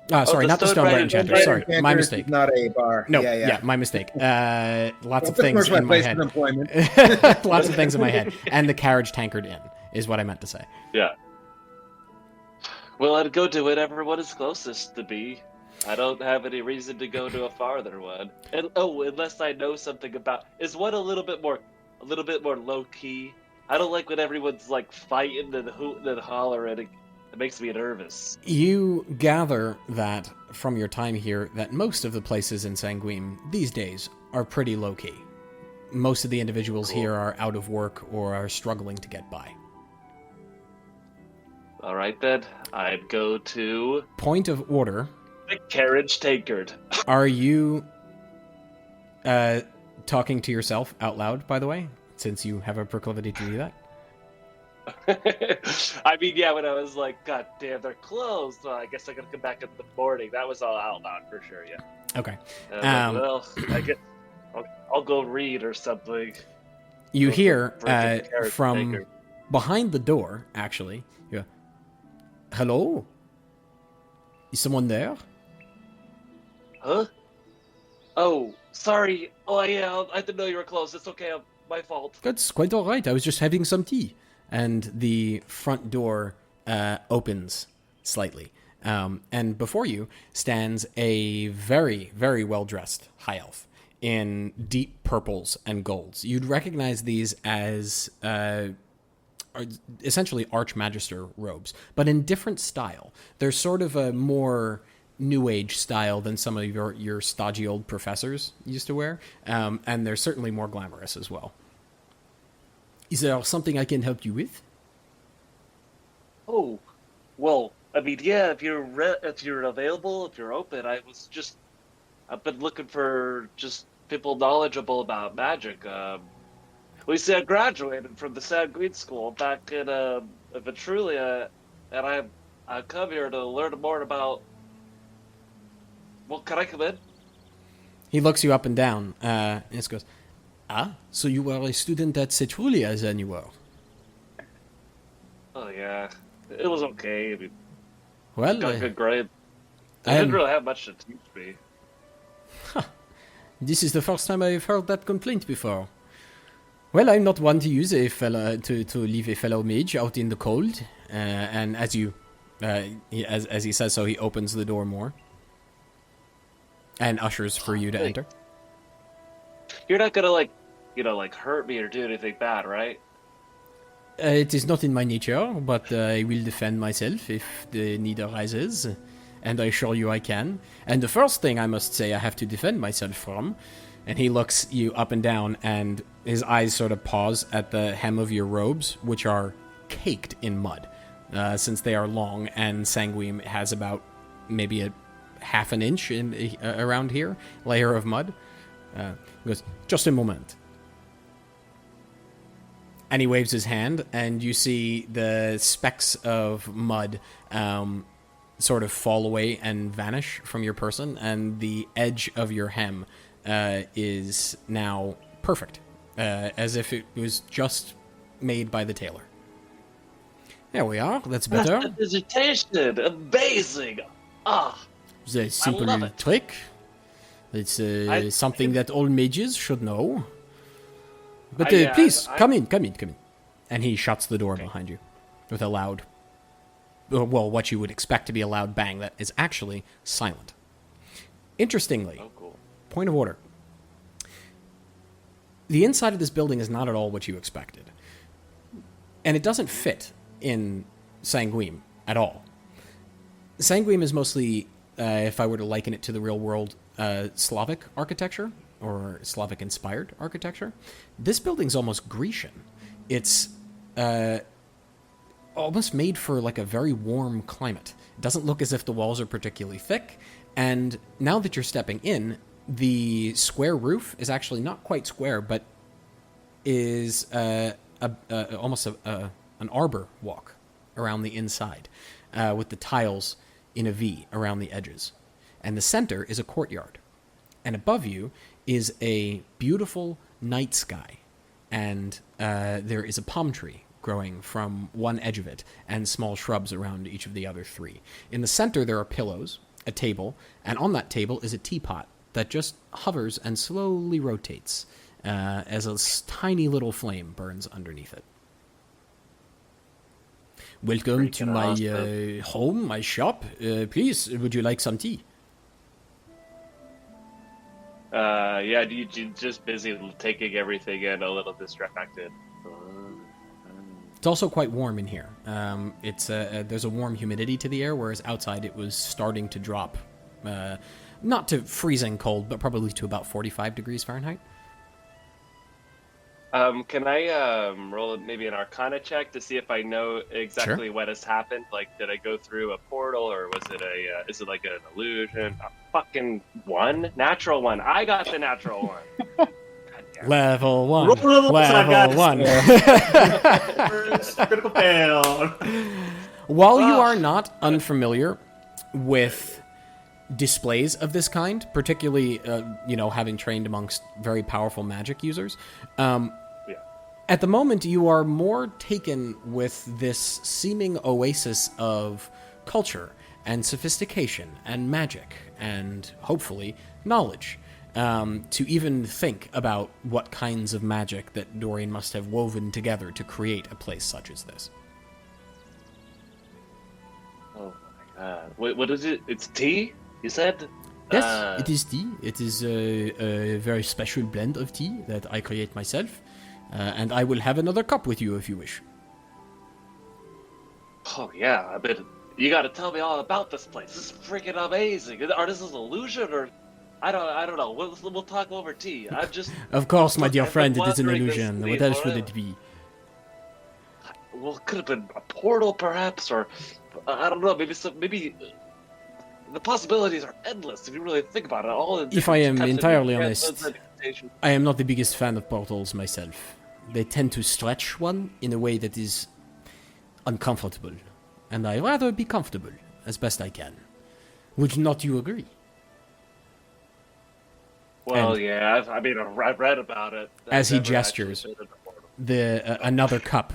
Sorry, the not the Stonebright Enchanters. Sorry, my Enchanters mistake. is not a bar. No, yeah. my mistake. Lots of That's things my in my place head. of employment. Lots of things in my head. And the Carriage Tankard Inn is what I meant to say. Yeah. Well, I'd go to whatever one is closest to me. I don't have any reason to go to a farther one. And unless I know something about, is one a little bit more low key. I don't like when everyone's like fighting and hooting and hollering. It makes me nervous. You gather that from your time here that most of the places in Sanguim these days are pretty low key. Most of the individuals here are out of work or are struggling to get by. All right then, I'd go to Point of order. the Carriage Tankard. Are you talking to yourself out loud, by the way, since you have a proclivity to do that? I mean, yeah, when I was like, God damn, they're closed. Well, I guess I gotta come back in the morning. That was all out loud for sure, yeah. Okay. Well, I guess I'll go read or something. You Go hear for the Carriage from Tankard. behind the door, actually, you go, hello? Is someone there? Huh? Oh, sorry. Oh, yeah, I didn't know you were closed. It's okay. My fault. That's quite all right. I was just having some tea. And the front door opens slightly. And before you stands a very, very well-dressed high elf in deep purples and golds. You'd recognize these as essentially Archmagister robes, but in different style. They're sort of a more New Age style than some of your stodgy old professors used to wear, and they're certainly more glamorous as well. Is there something I can help you with? Oh, well, I mean, yeah, if you're available, if you're open, I've been looking for just people knowledgeable about magic. We see I graduated from the Sanguim school back in Vitrulia, and I come here to learn more about. Well, can I come in? He looks you up and down, and just goes, so you were a student at Cetrulia then you were? Oh yeah, it was okay. I mean, Well, got a good grade. I didn't really have much to teach me. this is the first time I've heard that complaint before. Well, I'm not one to use a fellow to leave a fellow mage out in the cold. And as you, as he says so, he opens the door more and ushers for you to enter. You're not gonna like hurt me or do anything bad, right? It is not in my nature, but I will defend myself if the need arises, and I assure you I can. And the first thing I must say I have to defend myself from, and he looks you up and down, and his eyes sort of pause at the hem of your robes, which are caked in mud, since they are long, and Sanguim has about maybe a half an inch in around here, layer of mud. He goes, just a moment. And he waves his hand, and you see the specks of mud sort of fall away and vanish from your person, and the edge of your hem is now perfect, as if it was just made by the tailor. There we are, that's better. Vegetation, amazing! The simple love it. trick. It's something that all mages should know. But please, come in. And he shuts the door behind you with a loud, well, what you would expect to be a loud bang that is actually silent. Interestingly, Oh, cool. point of order. The inside of this building is not at all what you expected. And it doesn't fit in Sanguim at all. Sanguim is mostly, if I were to liken it to the real world, Slavic architecture, or Slavic-inspired architecture. This building's almost Grecian. It's almost made for like a very warm climate. It doesn't look as if the walls are particularly thick, and now that you're stepping in, the square roof is actually not quite square, but is almost an arbor walk around the inside, with the tiles in a V around the edges. And the center is a courtyard. And above you is a beautiful night sky. And there is a palm tree growing from one edge of it, and small shrubs around each of the other three. In the center, there are pillows, a table, and on that table is a teapot that just hovers and slowly rotates as a tiny little flame burns underneath it. Welcome to my home, my shop. Please, would you like some tea? Yeah, you just busy taking everything in, a little distracted. It's also quite warm in here. There's a warm humidity to the air, whereas outside it was starting to drop, not to freezing cold, but probably to about 45 degrees Fahrenheit. Can I roll maybe an Arcana check to see if I know exactly what has happened? Like, did I go through a portal, or was it is it like an illusion? A fucking one? Natural one. I got the natural one. Level 1. Level Level 1. First critical fail. While you are not unfamiliar with displays of this kind, particularly, having trained amongst very powerful magic users, at the moment you are more taken with this seeming oasis of culture and sophistication and magic and, hopefully, knowledge. To even think about what kinds of magic that Dorian must have woven together to create a place such as this. Oh my god. What is it? It's tea, you said? Yes, it is tea. It is a very special blend of tea that I create myself. And I will have another cup with you if you wish. Oh yeah, I bet you gotta tell me all about this place. This is freaking amazing. Are this an illusion, or... I don't know. We'll talk over tea. I'm just... Of course, my dear friend, it is an wondering illusion. this What else would it be? Well, it could have been a portal, perhaps, or... I don't know, maybe... The possibilities are endless if you really think about it. All the If I am types of entirely transcendence honest, and incantation. I am not the biggest fan of portals myself. They tend to stretch one in a way that is uncomfortable. And I'd rather be comfortable, as best I can. Would not you agree? Well, And- yeah, I've read about it. As he I've never actually gestures, been in a portal. another cup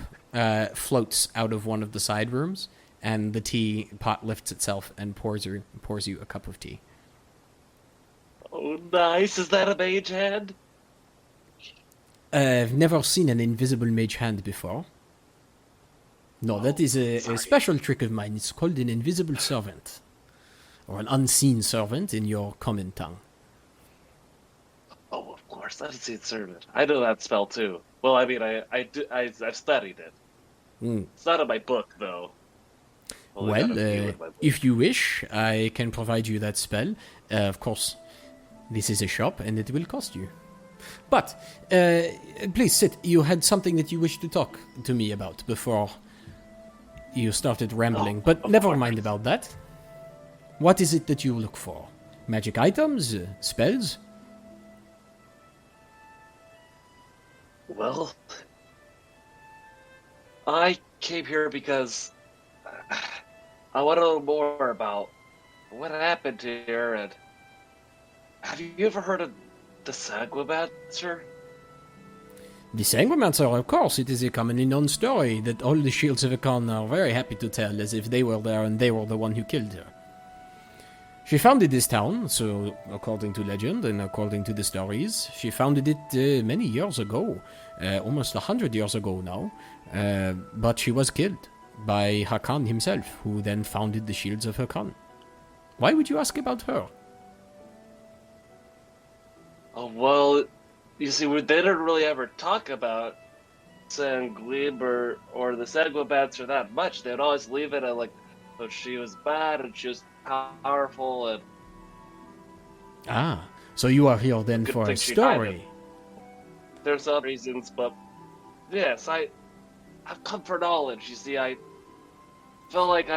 floats out of one of the side rooms, and the tea pot lifts itself and pours you a cup of tea. Oh, nice. Is that a mage hand? I've never seen an invisible mage hand before. No, that is a special trick of mine. It's called an invisible servant, or an unseen servant in your common tongue. Oh, of course, that's the servant. I know that spell too. Well, I mean, I've studied it. Mm. It's not in my book, though. Only got a few in my book. If you wish, I can provide you that spell. Of course, this is a shop, and it will cost you. But, please sit. You had something that you wished to talk to me about before you started rambling, but never mind about that. What is it that you look for? Magic items? Spells? Well, I came here because I want to know more about what happened here, and have you ever heard of the Sanguimancer? The Sanguimancer, of course, it is a commonly known story that all the Shields of Arcan are very happy to tell, as if they were there and they were the one who killed her. She founded this town, so according to legend and according to the stories, she founded it many years ago, almost 100 years ago now, but she was killed by Arcan himself, who then founded the Shields of Arcan. Why would you ask about her? Oh, well, you see, they didn't really ever talk about Sanguim or the Sanguibats or that much. They'd always leave it at like, but she was bad and she was powerful and Ah, so you are here then good for a thing she died. story. There's other reasons, but yes, I've come for knowledge. You see, I feel like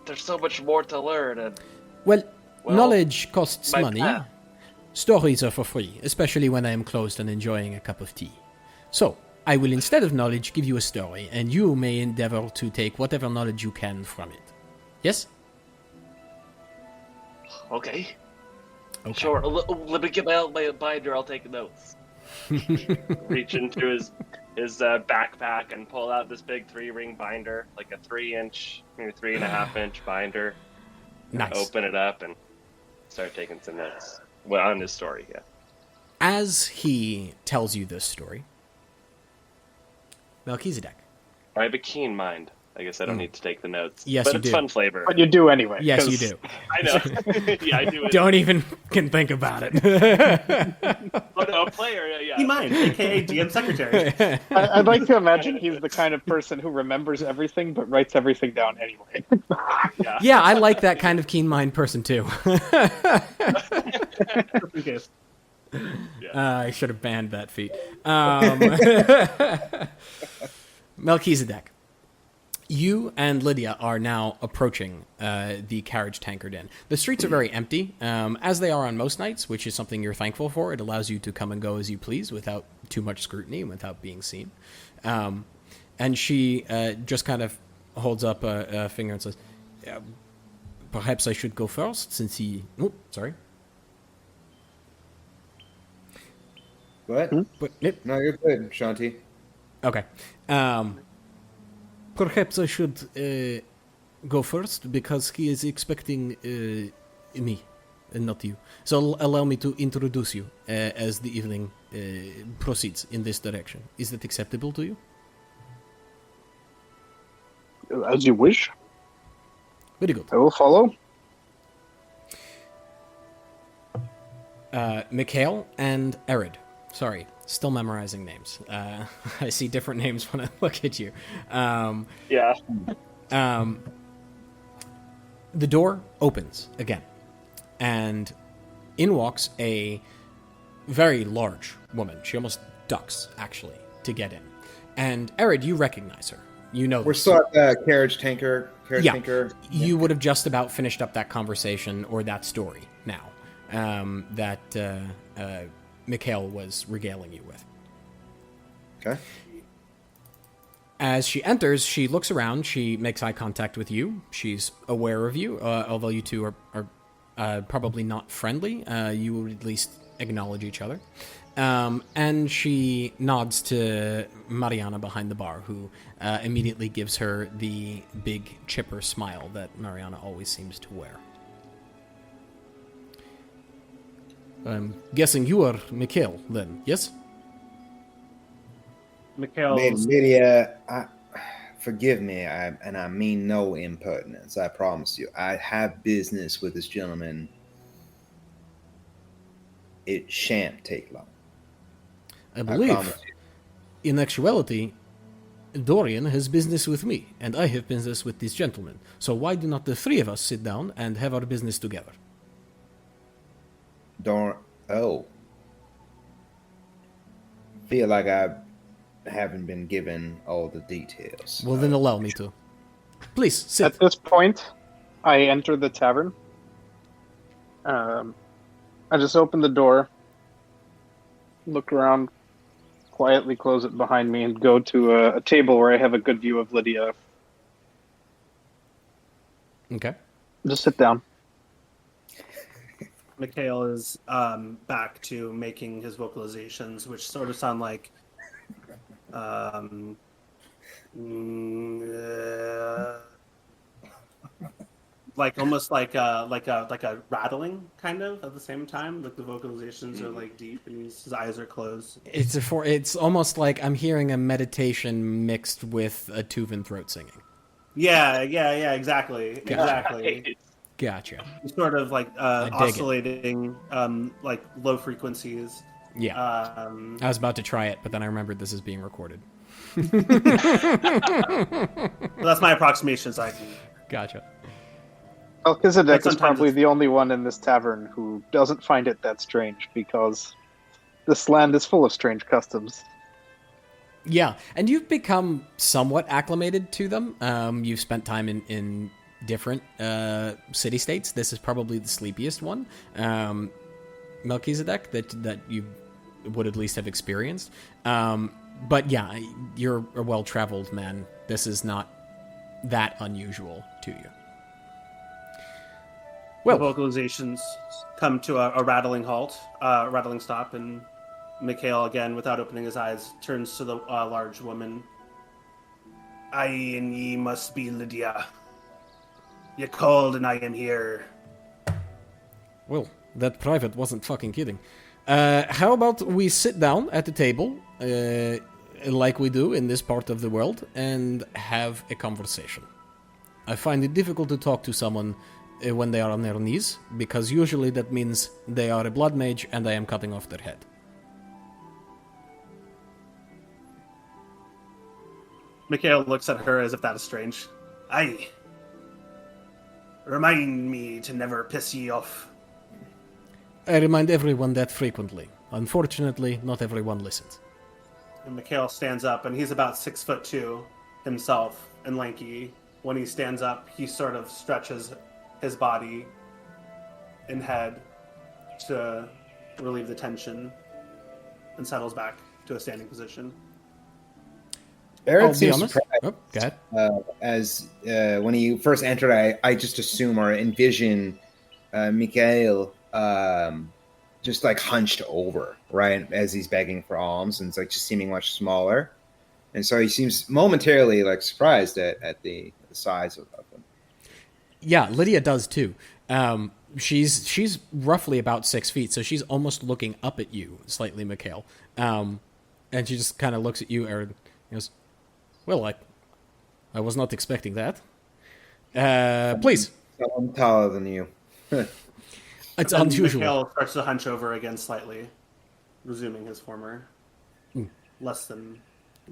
there's so much more to learn, and Well, Well, knowledge costs my money. path. Stories are for free, especially when I am closed and enjoying a cup of tea. So, I will instead of knowledge give you a story, and you may endeavor to take whatever knowledge you can from it. Yes? Okay. Okay. Sure. Let me get my binder. I'll take notes. Reach into his backpack and pull out this big 3-ring binder, like a 3-inch, maybe 3.5-inch binder. Nice. Open it up and start taking some notes. Well, on his story, yeah. As he tells you this story, Melchizedek. I have a keen mind. I guess I don't need to take the notes. Yes, but you it's do. fun flavor. But you do anyway. Yes, you 'cause do. I know. Yeah, I do it. Don't even can think about it. Oh, no, a player, yeah. He mine, aka GM secretary. I'd like to imagine he's the kind of person who remembers everything but writes everything down anyway. Yeah. Yeah, I like that kind of keen mind person too. In case. I should have banned that feat. Melchizedek, you and Lydia are now approaching the carriage tankard inn. The streets are very empty, as they are on most nights, which is something you're thankful for. It allows you to come and go as you please without too much scrutiny and without being seen. And she just kind of holds up a finger and says, perhaps I should go first, since he... Oh, sorry. What? But, No, you're good, Shanti. okay. Perhaps I should go first because he is expecting me and not you. So allow me to introduce you as the evening proceeds in this direction. Is that acceptable to you? As you wish. Very good. I will follow. Mikhail and Erid. Sorry, still memorizing names. I see different names when I look at you. Yeah. The door opens again, and in walks a very large woman. She almost ducks, actually, to get in. And Erid, you recognize her. You know We're this. still at the carriage tanker. Yeah. Tanker. You would have just about finished up that conversation or that story now that Mikhail was regaling you with. Okay. As she enters, she looks around. She makes eye contact with you. She's aware of you, although you two are probably not friendly. You would at least acknowledge each other. And she nods to Mariana behind the bar, who immediately gives her the big chipper smile that Mariana always seems to wear. I'm guessing you are Mikhail, then, yes? Mikhail's Lydia, forgive me, and I mean no impertinence, I promise you. I have business with this gentleman. It shan't take long. I I believe, promise you. in actuality, Dorian has business with me, and I have business with this gentleman. So why do not the three of us sit down and have our business together? Oh. Feel like I haven't been given all the details. Well, then allow me to. Please, sit. At this point, I enter the tavern. I just open the door, look around, quietly close it behind me, and go to a table where I have a good view of Lydia. Okay. Just sit down. Mikhail is back to making his vocalizations, which sort of sound like like almost like a rattling kind of at the same time. Like the vocalizations are like deep and his eyes are closed. It's almost like I'm hearing a meditation mixed with a Tuvan throat singing. Yeah, exactly. Right. Gotcha. Sort of like dig it. oscillating like low frequencies Yeah. I was about to try it, but then I remembered this is being recorded. Well, that's my approximation. So I can... Gotcha. Melchizedek is probably it's... the only one in this tavern who doesn't find it that strange, because this land is full of strange customs. Yeah, and you've become somewhat acclimated to them. You've spent time in different city-states. This is probably the sleepiest one, Melchizedek, that you would at least have experienced. But yeah, you're a well-traveled man. This is not that unusual to you. Well, the vocalizations come to a rattling halt, rattling stop, and Mikhail, again, without opening his eyes, turns to the large woman. I and ye must be Lydia. You called and I am here. Well, that private wasn't fucking kidding. How about we sit down at the table, like we do in this part of the world, and have a conversation. I find it difficult to talk to someone when they are on their knees, because usually that means they are a blood mage and I am cutting off their head. Mikhail looks at her as if that is strange. Aye. Remind me to never piss ye off. I remind everyone that frequently. Unfortunately, not everyone listens. And Mikhail stands up, and he's about 6'2" himself and lanky. When he stands up, he sort of stretches his body and head to relieve the tension and settles back to a standing position. Barrett seems surprised. Oh, go ahead. As when he first entered, I just assume or envision Mikhail just like hunched over, right, as he's begging for alms, and it's like just seeming much smaller, and so he seems momentarily like surprised at the size of him. Yeah, Lydia does too. She's roughly about 6 feet, so she's almost looking up at you slightly, Mikhail, and she just kind of looks at you and goes, "Well, I was not expecting that. Please." I'm taller than you. It's unusual. Mikhail starts to hunch over again slightly, resuming his former less than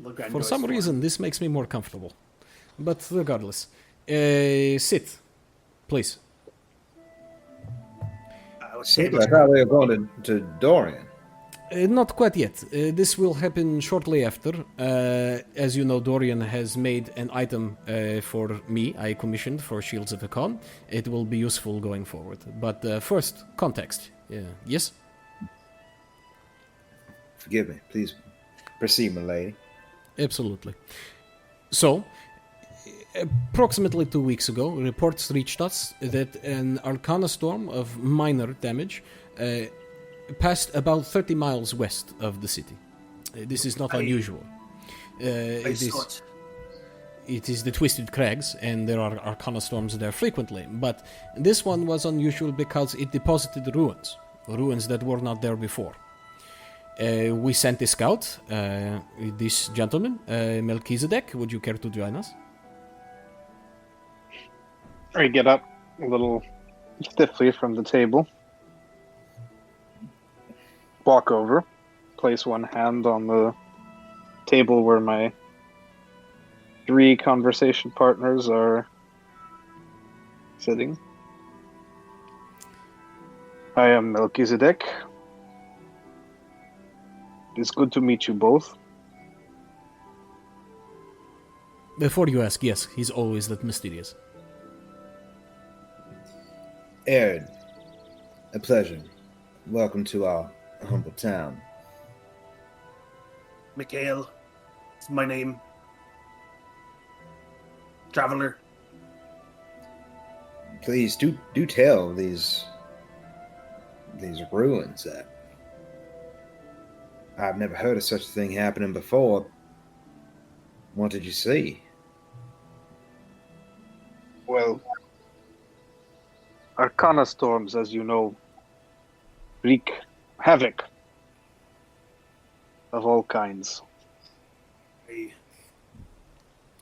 grandiose For some form. reason, this makes me more comfortable. But regardless, sit, please. I thought we were going to Dorian. Not quite yet. This will happen shortly after. As you know, Dorian has made an item for me, I commissioned for Shields of Arcan. It will be useful going forward. But first, context. Yes? Forgive me. Please proceed, my lady. Absolutely. So, approximately 2 weeks ago, reports reached us that an Arcana storm of minor damage passed about 30 miles west of the city. This is not unusual. It is the Twisted Crags, and there are Arcana storms there frequently, but this one was unusual because it deposited ruins that were not there before. We sent a scout, this gentleman, Melchizedek. Would you care to join us? I get up a little stiffly from the table. Walk over, place one hand on the table where my 3 conversation partners are sitting. I am Melchizedek. It's good to meet you both. Before you ask, yes, he's always that mysterious. Aaron, a pleasure. Welcome to our humble town. Mikhail, it's my name. Traveler. Please do tell these ruins that I've never heard of such a thing happening before. What did you see? Well, Arcana storms, as you know, wreak havoc of all kinds.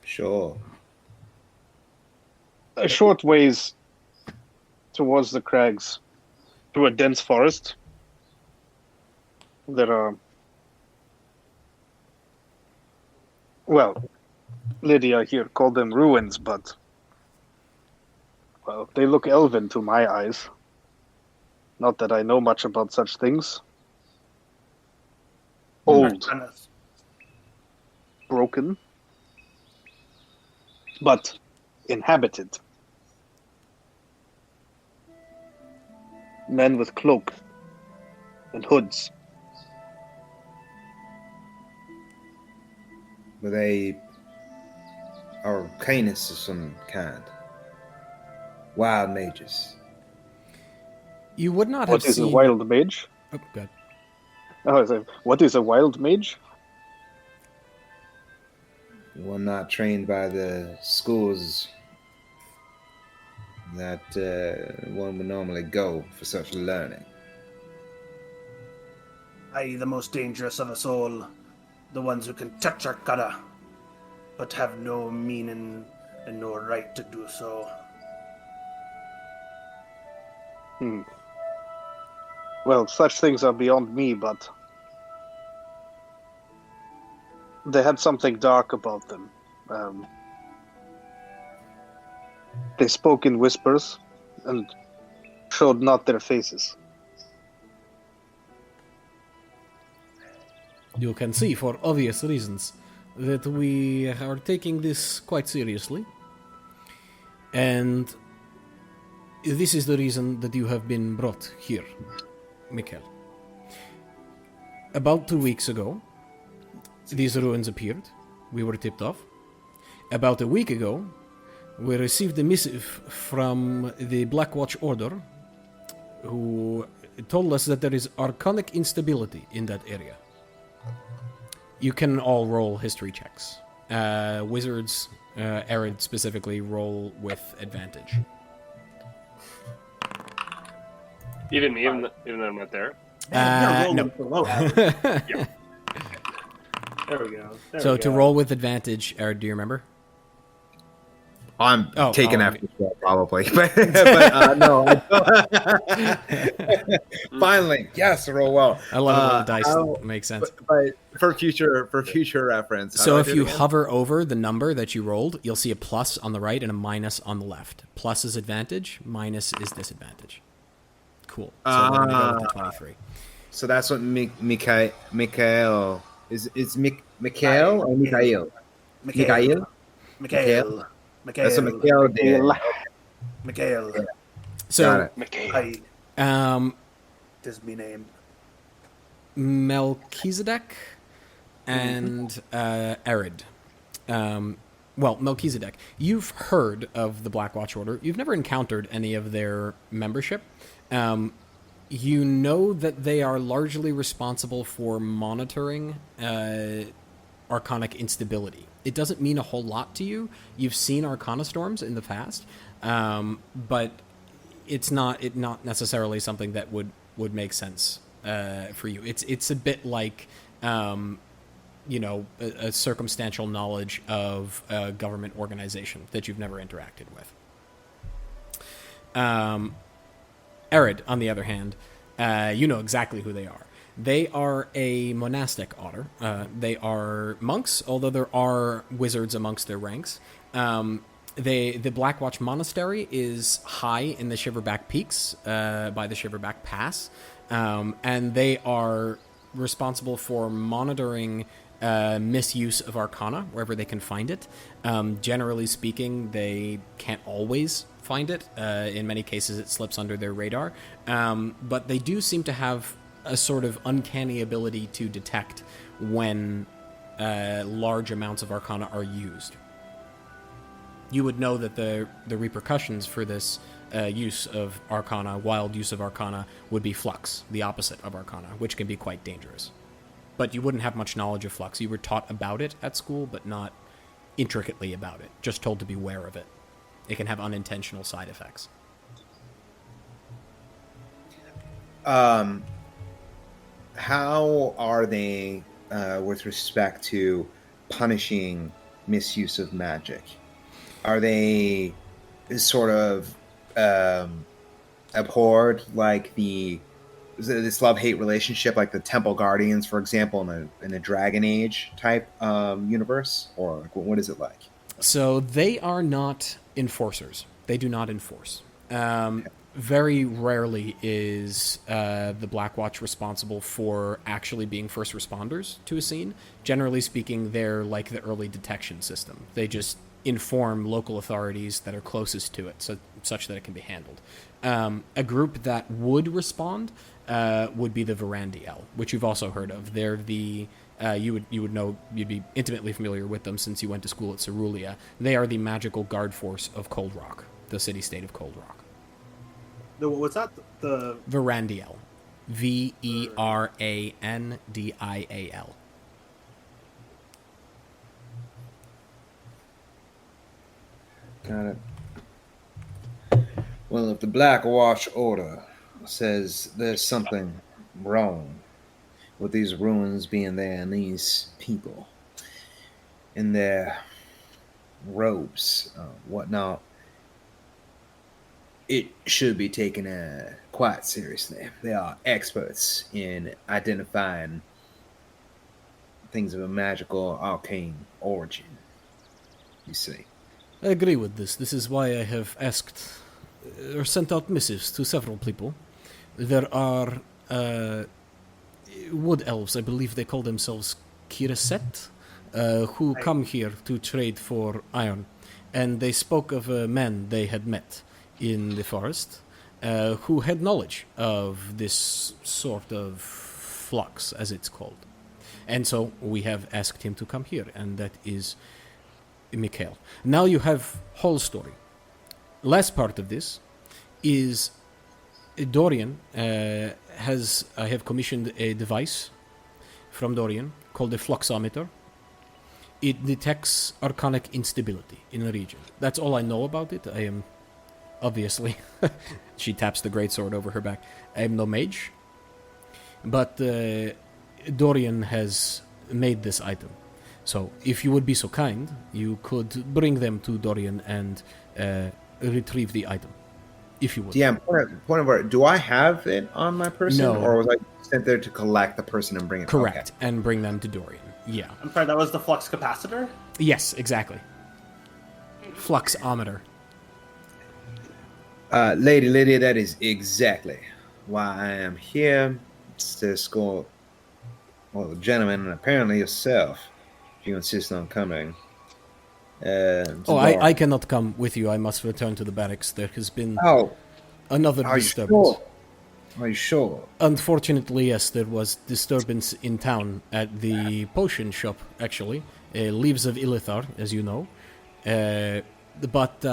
Sure. A short ways towards the crags, through a dense forest, There are. Well, Lydia here called them ruins, but. Well, they look elven to my eyes. Not that I know much about such things. Old, Arcanus. broken, but inhabited. Men with cloaks and hoods. Were they arcanists of some kind? Wild mages. You would not What have is seen. a wild mage? Oh, good. What is a wild mage? One not trained by the schools that one would normally go for such learning. I.e. the most dangerous of us all. The ones who can touch Arcana, but have no meaning and no right to do so. Well, such things are beyond me, but they had something dark about them. They spoke in whispers and showed not their faces. You can see, for obvious reasons, that we are taking this quite seriously. And this is the reason that you have been brought here, Mikhail. About 2 weeks ago, these ruins appeared. We were tipped off. About a week ago, we received a missive from the Black Watch Order, who told us that there is arcanic instability in that area. You can all roll history checks. Wizards, Arid specifically, roll with advantage. Even me, even though I'm not there. You're rolling no. for low average. Yeah. There we go. There So we to go. roll with advantage, Arid, do you remember? I'm taking oh, after that probably, but no. Finally, yes, roll well. I love it when the dice make sense. But for future reference. how So do I if do it you again? hover over the number that you rolled, you'll see a plus on the right and a minus on the left. Plus is advantage, minus is disadvantage. Cool. So we're going to go with the 23. So that's what Mikhail is. It's Mikhail or Mikhail? Mikhail. Mikhail. That's what Mikhail did. Mikhail. Got So it. I. Is me name. Melchizedek and Arid. Well, Melchizedek, you've heard of the Black Watch Order. You've never encountered any of their membership. You know that they are largely responsible for monitoring arcanic instability. It doesn't mean a whole lot to you. You've seen arcana storms in the past, but it's not necessarily something that would make sense for you. It's a bit like a circumstantial knowledge of a government organization that you've never interacted with. Arid, on the other hand, you know exactly who they are. They are a monastic order. They are monks, although there are wizards amongst their ranks. The Blackwatch Monastery is high in the Shiverback Peaks by the Shiverback Pass, and they are responsible for monitoring misuse of Arcana wherever they can find it. Generally speaking, they can't always find it. In many cases, it slips under their radar. But they do seem to have a sort of uncanny ability to detect when large amounts of Arcana are used. You would know that the repercussions for this use of Arcana, wild use of Arcana, would be Flux, the opposite of Arcana, which can be quite dangerous. But you wouldn't have much knowledge of Flux. You were taught about it at school, but not intricately about it. Just told to beware of it. It can have unintentional side effects. How are they with respect to punishing misuse of magic? Are they sort of abhorred like the this love-hate relationship, like the Temple Guardians, for example, in a Dragon Age type universe, or like, what is it like? So they are not enforcers. They do not enforce. Very rarely is the Black Watch responsible for actually being first responders to a scene. Generally speaking, they're like the early detection system. They just inform local authorities that are closest to it, such that it can be handled. A group that would respond would be the Vrock'n'Gnoll, which you've also heard of. They're the you would know, you'd be intimately familiar with them since you went to school at Cerulean. They are the magical guard force of Cold Rock, the city-state of Cold Rock. What's that? The Vrock'n'Gnoll. Veranddial. Got it. Well, if the Black Watch Order says there's something wrong with these ruins being there and these people in their robes, whatnot, it should be taken quite seriously. They are experts in identifying things of a magical, arcane origin, you see. I agree with this. This is why I have asked or sent out missives to several people. There are wood elves, I believe they call themselves Kiraset, who come here to trade for iron. And they spoke of a man they had met in the forest who had knowledge of this sort of flux, as it's called. And so we have asked him to come here, and that is Mikhail. Now you have whole story. Last part of this is Dorian I have commissioned a device from Dorian called a fluxometer. It detects arcanic instability in a region. That's all I know about it. I am obviously she taps the greatsword over her back. I am no mage, but Dorian has made this item. So, if you would be so kind, you could bring them to Dorian and retrieve the item, if you would. Yeah, point of order. Do I have it on my person, No. or was I sent there to collect the person and bring it? Correct, Okay. and bring them to Dorian. Yeah. I'm sorry, that was the flux capacitor? Yes, exactly. Fluxometer. Lady Lydia, that is exactly why I am here. It's to escort, well, the gentleman, and apparently yourself, if you insist on coming. I cannot come with you. I must return to the barracks. There has been another are disturbance. You sure? Are you sure? Unfortunately, yes, there was disturbance in town at the potion shop, actually. Leaves of Illithar, as you know. But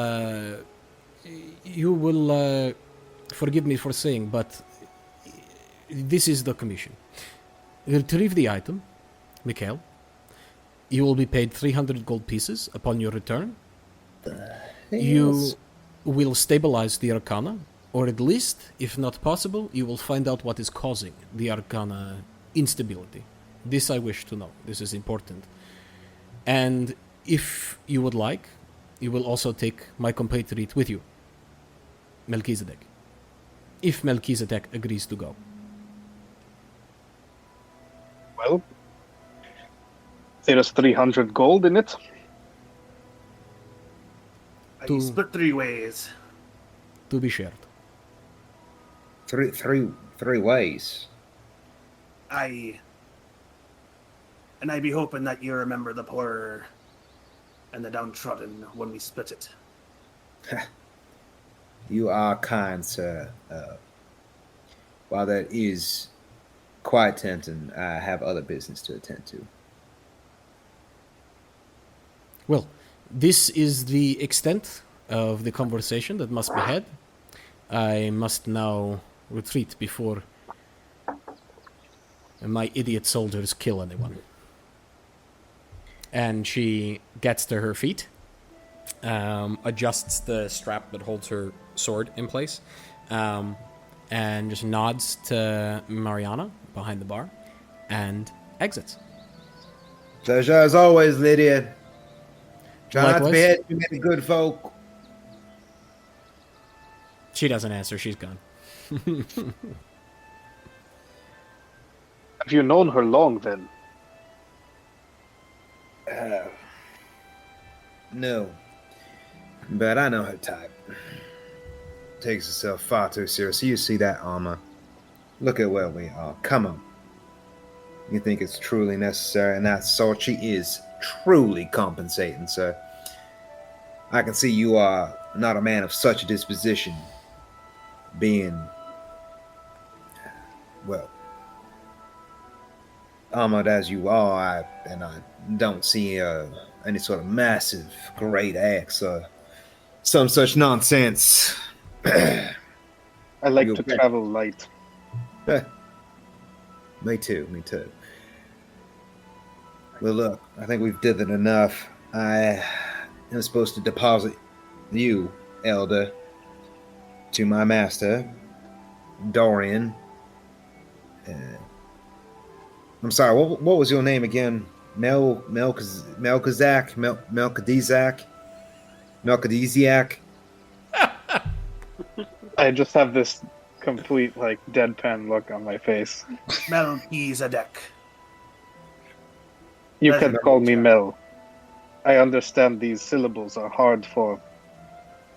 you will forgive me for saying, but this is the commission. Retrieve the item, Mikhail. You will be paid 300 gold pieces upon your return. You will stabilize the Arcana, or at least, if not possible, you will find out what is causing the Arcana instability. This I wish to know. This is important. And if you would like, you will also take my compatriot with you, Melchizedek. If Melchizedek agrees to go. Well, there's 300 gold in it. I split 3 ways. To be shared. Three ways. And I be hoping that you remember the poor and the downtrodden when we split it. You are kind, sir. While that is quite tempting, I have other business to attend to. Well, this is the extent of the conversation that must be had. I must now retreat before my idiot soldiers kill anyone. And she gets to her feet, adjusts the strap that holds her sword in place, and just nods to Mariana behind the bar, and exits. Pleasure as always, Lydia. Try not to Likewise. behead too many good folk. She doesn't answer. She's gone. Have you known her long, then? No. But I know her type. Takes herself far too seriously. You see that armor? Look at where we are. Come on. You think it's truly necessary, and that sort she is truly compensating, sir. I can see you are not a man of such a disposition, being, well, armored as you are, I don't see any sort of massive great axe or some such nonsense. I like You to bet. travel light. Me too. Well, look, I think we've did it enough. I am supposed to deposit you, Elder, to my master, Dorian. I'm sorry, what was your name again? Melchizedek? Melchizedek? I just have this complete, like, deadpan look on my face. Melchizedek. You Pleasure can to call meet me you. Mel. I understand these syllables are hard for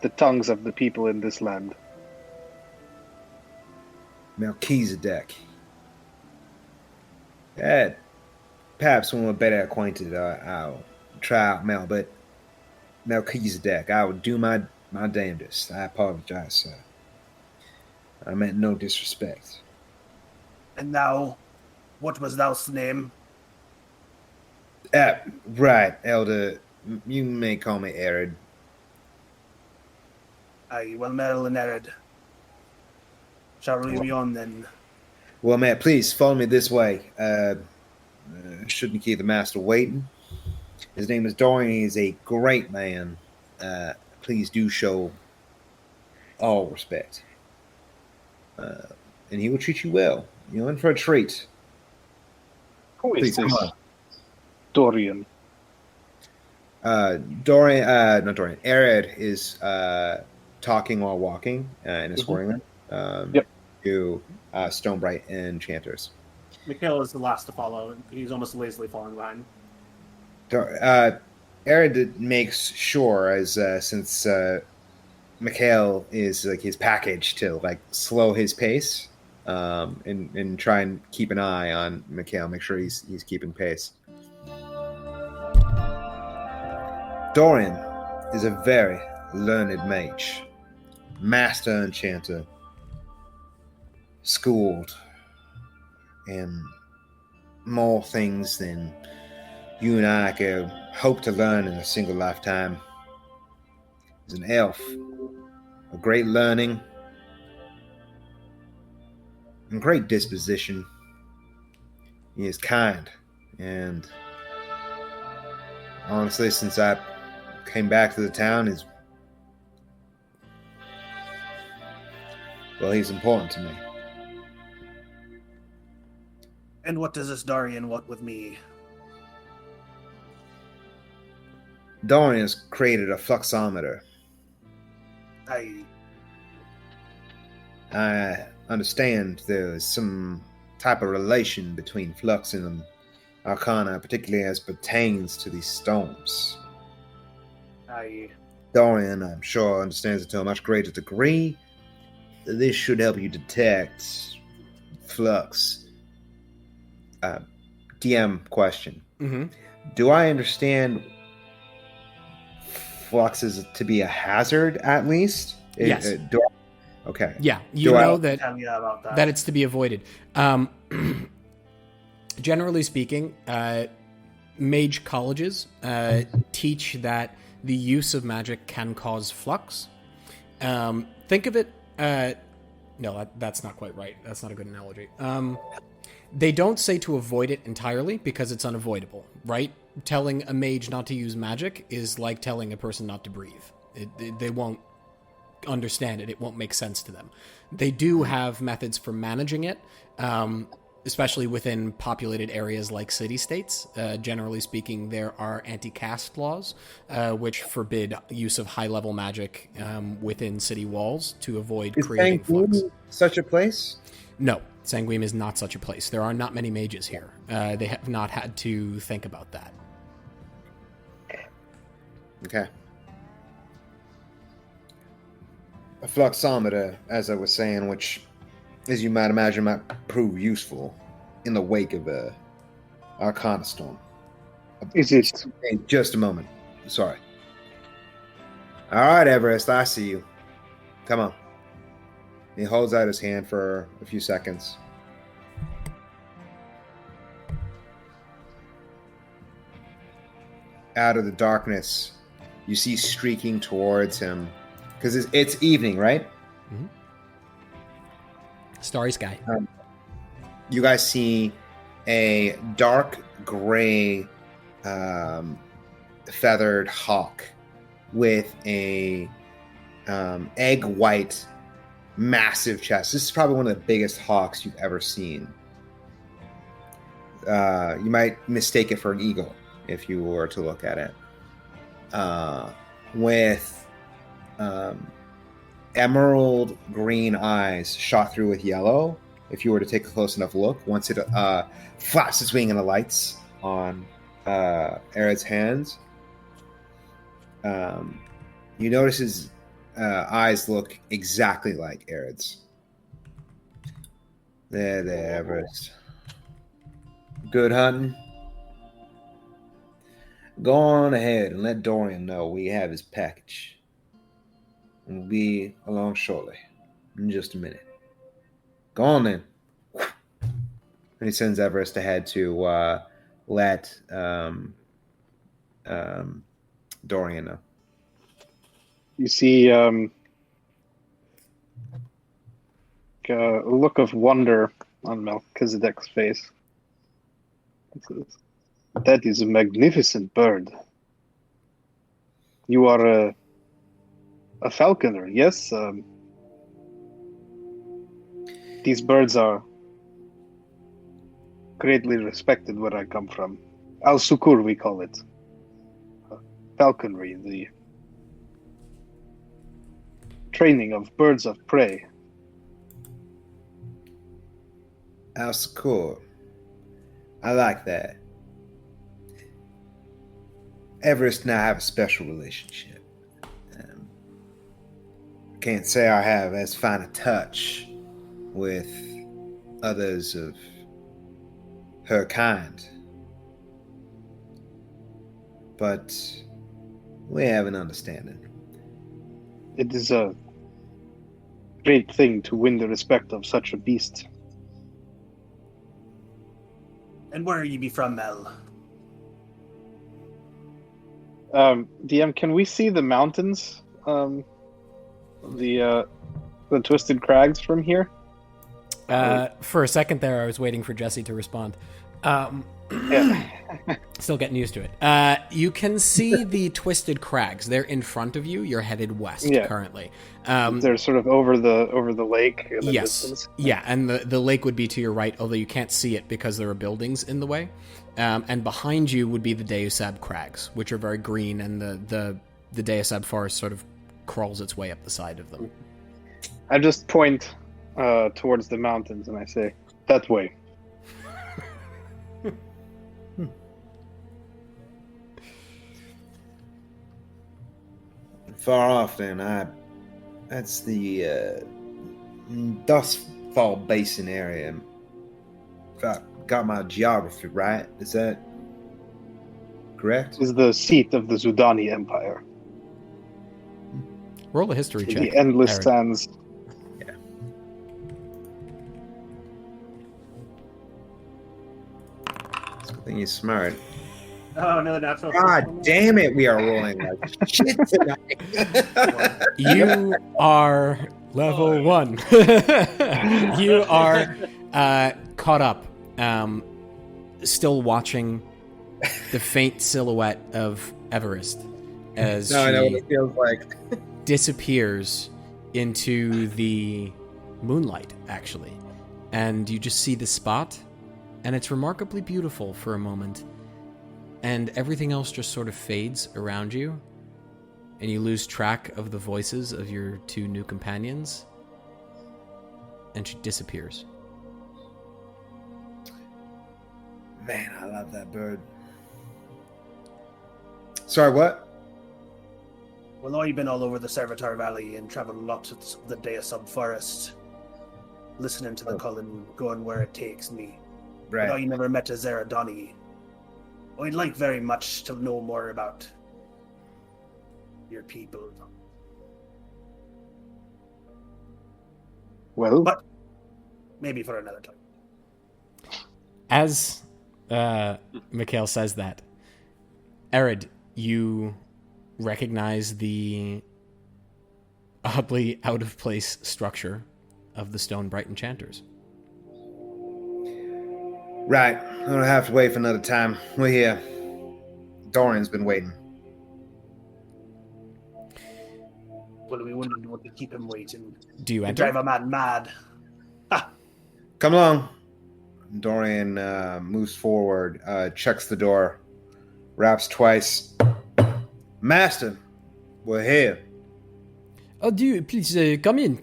the tongues of the people in this land. Melchizedek. Perhaps when we're better acquainted, I'll try out Mel, but Melchizedek, I will do my damnedest. I apologize, sir. I meant no disrespect. And now, what was thou's name? Right, Elder. You may call me Arid. Aye, well, Merrill and Erid. Shall we be on then? Well, man, please follow me this way. Shouldn't keep the master waiting. His name is Dorian. He's a great man. Please do show all respect. And he will treat you well. You're in for a treat. Who is Please, come this on. Dorian? Not Dorian. Arid is talking while walking in his whirlwind Yep. to Stonebright and Chanters. Mikhail is the last to follow. He's almost lazily falling behind. Arid makes sure, as since Mikhail is like his package, to like slow his pace and try and keep an eye on Mikhail, make sure he's keeping pace. Dorian is a very learned mage, master enchanter, schooled in more things than you and I could hope to learn in a single lifetime. He's an elf of great learning and great disposition. He is kind, and honestly, since I came back to the town, he's important to me. And what does this Darian want with me? Dorian has created a fluxometer. I understand there's some type of relation between flux and arcana, particularly as pertains to these storms. Dorian, I'm sure, understands it to a much greater degree. This should help you detect flux. DM question. Mm-hmm. Do I understand flux is to be a hazard, at least? Yes. Okay. Yeah, you Do I- know that tell you about that. that it's to be avoided. Generally speaking, mage colleges teach that the use of magic can cause flux. Think of it... no, that's not quite right. That's not a good analogy. They don't say to avoid it entirely because it's unavoidable, right? Telling a mage not to use magic is like telling a person not to breathe. They won't understand it. It won't make sense to them. They do have methods for managing it, especially within populated areas like city-states. Generally speaking, there are anti-caste laws, which forbid use of high-level magic within city walls to avoid Is creating flux. Sanguim such a place? No. Sanguim is not such a place. There are not many mages here. They have not had to think about that. Okay. A fluxometer, as I was saying, which, as you might imagine, might prove useful in the wake of a Arcana storm. Is it? Hey, just a moment. Sorry. All right, Everest, I see you. Come on. He holds out his hand for a few seconds. Out of the darkness, you see streaking towards him, because it's evening, right? Mm-hmm. Starry sky. You guys see a dark gray feathered hawk with a egg white massive chest. This is probably one of the biggest hawks you've ever seen. You might mistake it for an eagle if you were to look at it. With emerald green eyes shot through with yellow. If you were to take a close enough look, once it flaps its wing and the lights on Arid's hands, you notice his eyes look exactly like Arid's. There, Everest. Good hunting. Go on ahead and let Dorian know we have his package. And we'll be along shortly. In just a minute. Go on then. And he sends Everest ahead to let Dorian know. You see a look of wonder on Melchizedek's face. He says, "That is a magnificent bird. You are a falconer, yes? These birds are greatly respected where I come from. Al-Sukur, we call it. Falconry, the training of birds of prey." Al-Sukur. I like that. Everest and I have a special relationship. Can't say I have as fine a touch with others of her kind. But we have an understanding. It is a great thing to win the respect of such a beast. And where you be from, Mel? DM, can we see the mountains? The Twisted Crags from here? For a second there, I was waiting for Jesse to respond. Yeah. Still getting used to it. You can see the Twisted Crags. They're in front of you. You're headed west currently. They're sort of over the lake in the yes. distance. Yeah, and the lake would be to your right, although you can't see it because there are buildings in the way. And behind you would be the Deusab Crags, which are very green, and the Deusab forest sort of crawls its way up the side of them. I just point towards the mountains and I say, "That way." Far off then, that's the Dustfall Basin area. Got my geography right? Is that correct? Is the seat of the Zudani Empire. Roll a history check. The endless Aaron. sands. Yeah. It's a good thing he's smart. Oh, no, natural. God damn it, we are rolling like shit tonight. You are level 1. You are caught up, still watching the faint silhouette of Everest as I know what she it feels like. disappears into the moonlight, actually. And you just see the spot, and it's remarkably beautiful for a moment. And everything else just sort of fades around you, and you lose track of the voices of your two new companions, and she disappears. Man, I love that bird. Sorry, what? Well, I've been all over the Servitor Valley and traveled a lot to the Deosub Forest, listening to the Cullen, going where it takes me. Right. But I never met a Zeradoni. I'd like very much to know more about your people. Well, But maybe for another time. As Mikhail says that, Arid, you recognize the oddly out-of-place structure of the Stone Bright Enchanters. Right. I don't have to wait for another time. We're here. Dorian's been waiting. Well, we wouldn't want to keep him waiting. Do you He'd enter? drive a man mad. Come along. Dorian moves forward, checks the door, raps twice. Master, we're here. Oh, please come in.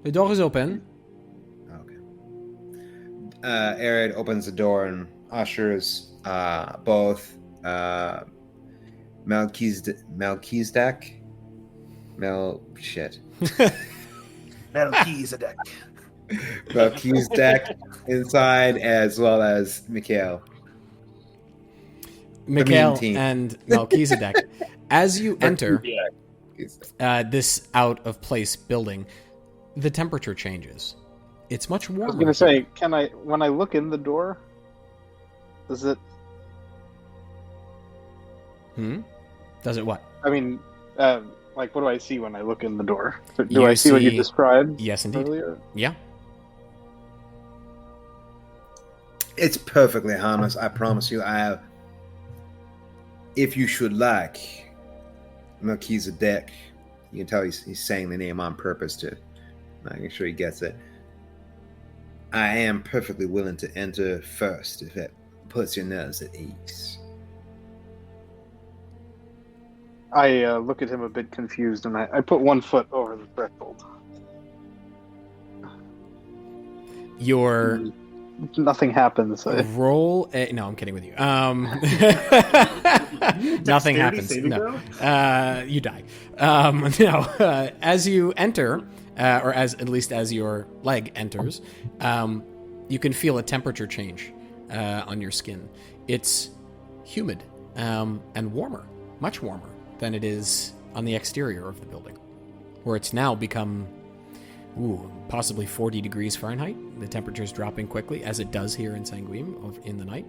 The door is open. Okay. Arid opens the door and ushers both Melchizedek. Melchizedek inside, as well as Mikhail. Mikhail team. and Melchizedek. As you enter this out-of-place building, the temperature changes. It's much warmer. I was gonna say, when I look in the door, does it? Does it what? I mean, what do I see when I look in the door? Do You I see what you see- described Yes, indeed. earlier? Yeah. It's perfectly harmless, I promise you. If you should like, Melchizedek, you can tell he's saying the name on purpose to make sure he gets it. I am perfectly willing to enter first if it puts your nerves at ease. I look at him a bit confused, and I put one foot over the threshold. Your Nothing happens. roll. No, I'm kidding with you. Nothing happens. saving No, throw? you die. No, as you enter, or at least as your leg enters, you can feel a temperature change on your skin. It's humid and warmer, much warmer than it is on the exterior of the building, where it's now become possibly 40 degrees Fahrenheit. The temperature's dropping quickly, as it does here in Sanguim in the night.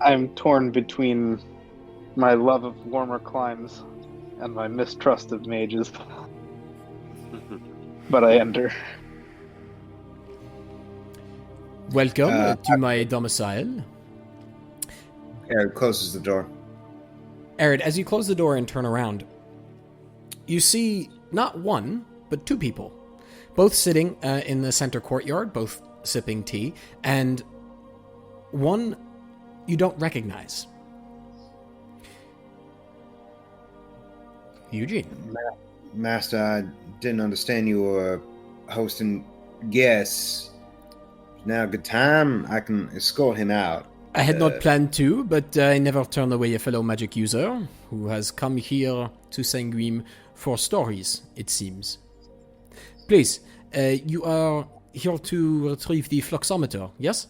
I'm torn between my love of warmer climes and my mistrust of mages. But I enter. Welcome to my domicile. Arid closes the door. Arid, as you close the door and turn around, you see not one, but two people, both sitting in the center courtyard, both sipping tea, and one you don't recognize. Eugene. Master, I didn't understand you were hosting guests. Now a good time. I can escort him out. I had not planned to, but I never turn away a fellow magic user who has come here to Sanguim for stories, it seems. Please, you are here to retrieve the fluxometer, yes?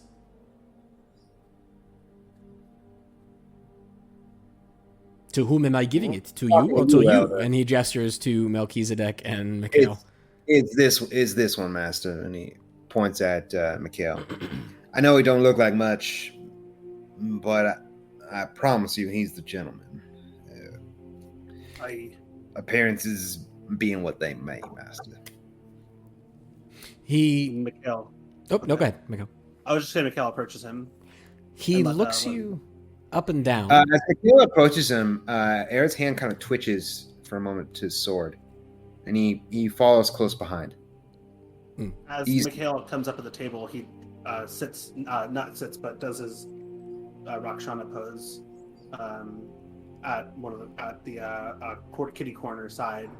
To whom am I giving it? To you or to you? And he gestures to Melchizedek and Mikhail. It's this one, Master, and he points at Mikhail. I know he don't look like much, but I promise you, he's the gentleman. Appearances being what they may, Master. Mikhail. Oh, no, go ahead, Mikhail. I was just saying Mikhail approaches him. He And let looks that one- you up and down. As Mikhail approaches him, Arid's hand kind of twitches for a moment to his sword, and he follows close behind. As He's- Mikhail comes up at the table, he sits, not sits, but does his Rakshana pose at the kitty corner side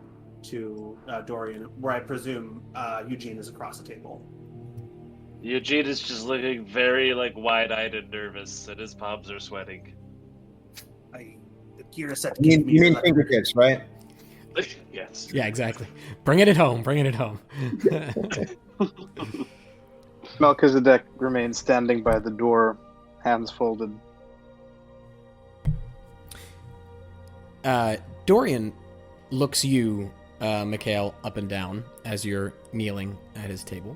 to Dorian, where I presume Eugene is across the table. Eugene is just looking very like wide-eyed and nervous, and his palms are sweating. The Kira said, You "Give me mean your letter." fingertips, right? Yes. Yeah, exactly. Bringing it home. Bringing it home. Melchizedek remains standing by the door, hands folded. Dorian looks you, Mikhail, up and down as you're kneeling at his table.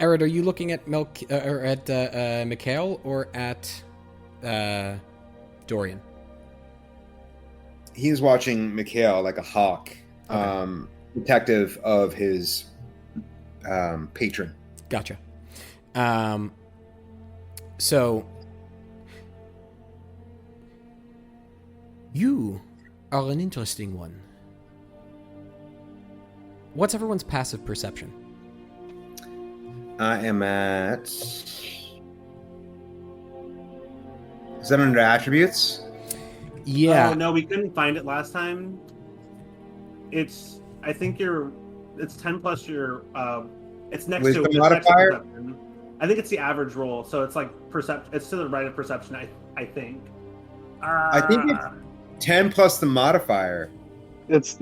Erid, are you looking at Mikhail or at Dorian? He's watching Mikhail like a hawk, Okay. protective of his patron. Gotcha. So, you are an interesting one. What's everyone's passive perception? I am at. Is that under attributes? Yeah. Oh no, we couldn't find it last time. It's 10 plus your it's next Wisdom to modifier? perception. I think it's the average roll, so it's like perception. It's to the right of perception. I think. I think it's 10 plus the modifier. It's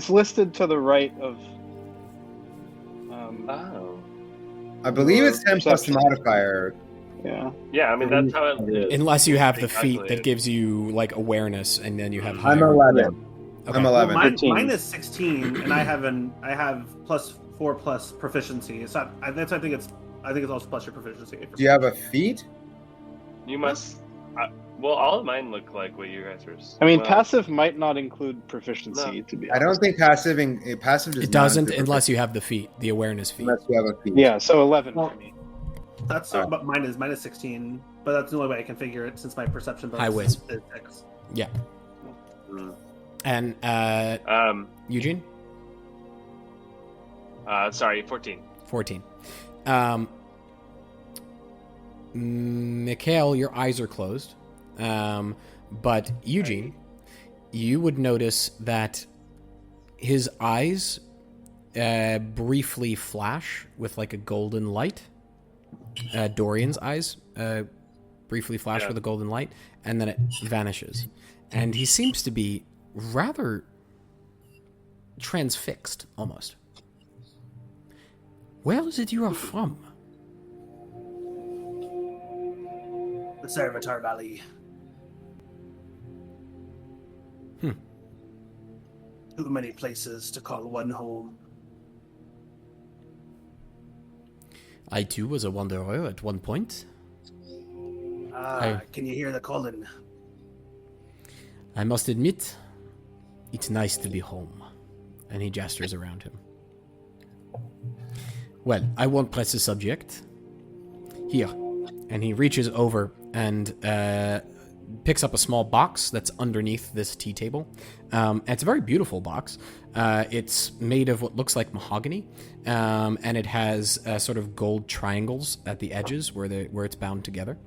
listed to the right of. Oh. I believe Or it's 10 plus the perception. modifier. Yeah. Yeah, I mean that's how it is. Unless you have the Calculated. feat that gives you like awareness, and then you have I'm higher. 11. Okay. I'm Well, 11. mine is 16, and I have plus 4 plus proficiency. So I think it's also plus your proficiency. Do you have a feat? You must. Well, all of mine look like what you guys are. I mean, well, passive might not include proficiency, to be I honest. don't think passive does It not doesn't include unless you have the feat, the awareness feat. unless you have a feat. Yeah, so 11 Well, for me. That's but mine is 16, but that's the only way I can figure it since my perception bonus High whiz. is 6. Yeah. mm. And Eugene? Sorry, 14. 14. Mikhail, your eyes are closed. But Eugene, you would notice that his eyes briefly flash with like a golden light. Dorian's eyes briefly flash with a golden light, and then it vanishes. And he seems to be rather transfixed, almost. Where is it you are from? The Servitor Valley. Too many places to call one home. I too was a wanderer at one point. Can you hear the calling? I must admit, it's nice to be home. And he gestures around him. Well, I won't press the subject. Here. And he reaches over and picks up a small box that's underneath this tea table. It's a very beautiful box. It's made of what looks like mahogany, and it has sort of gold triangles at the edges where it's bound together.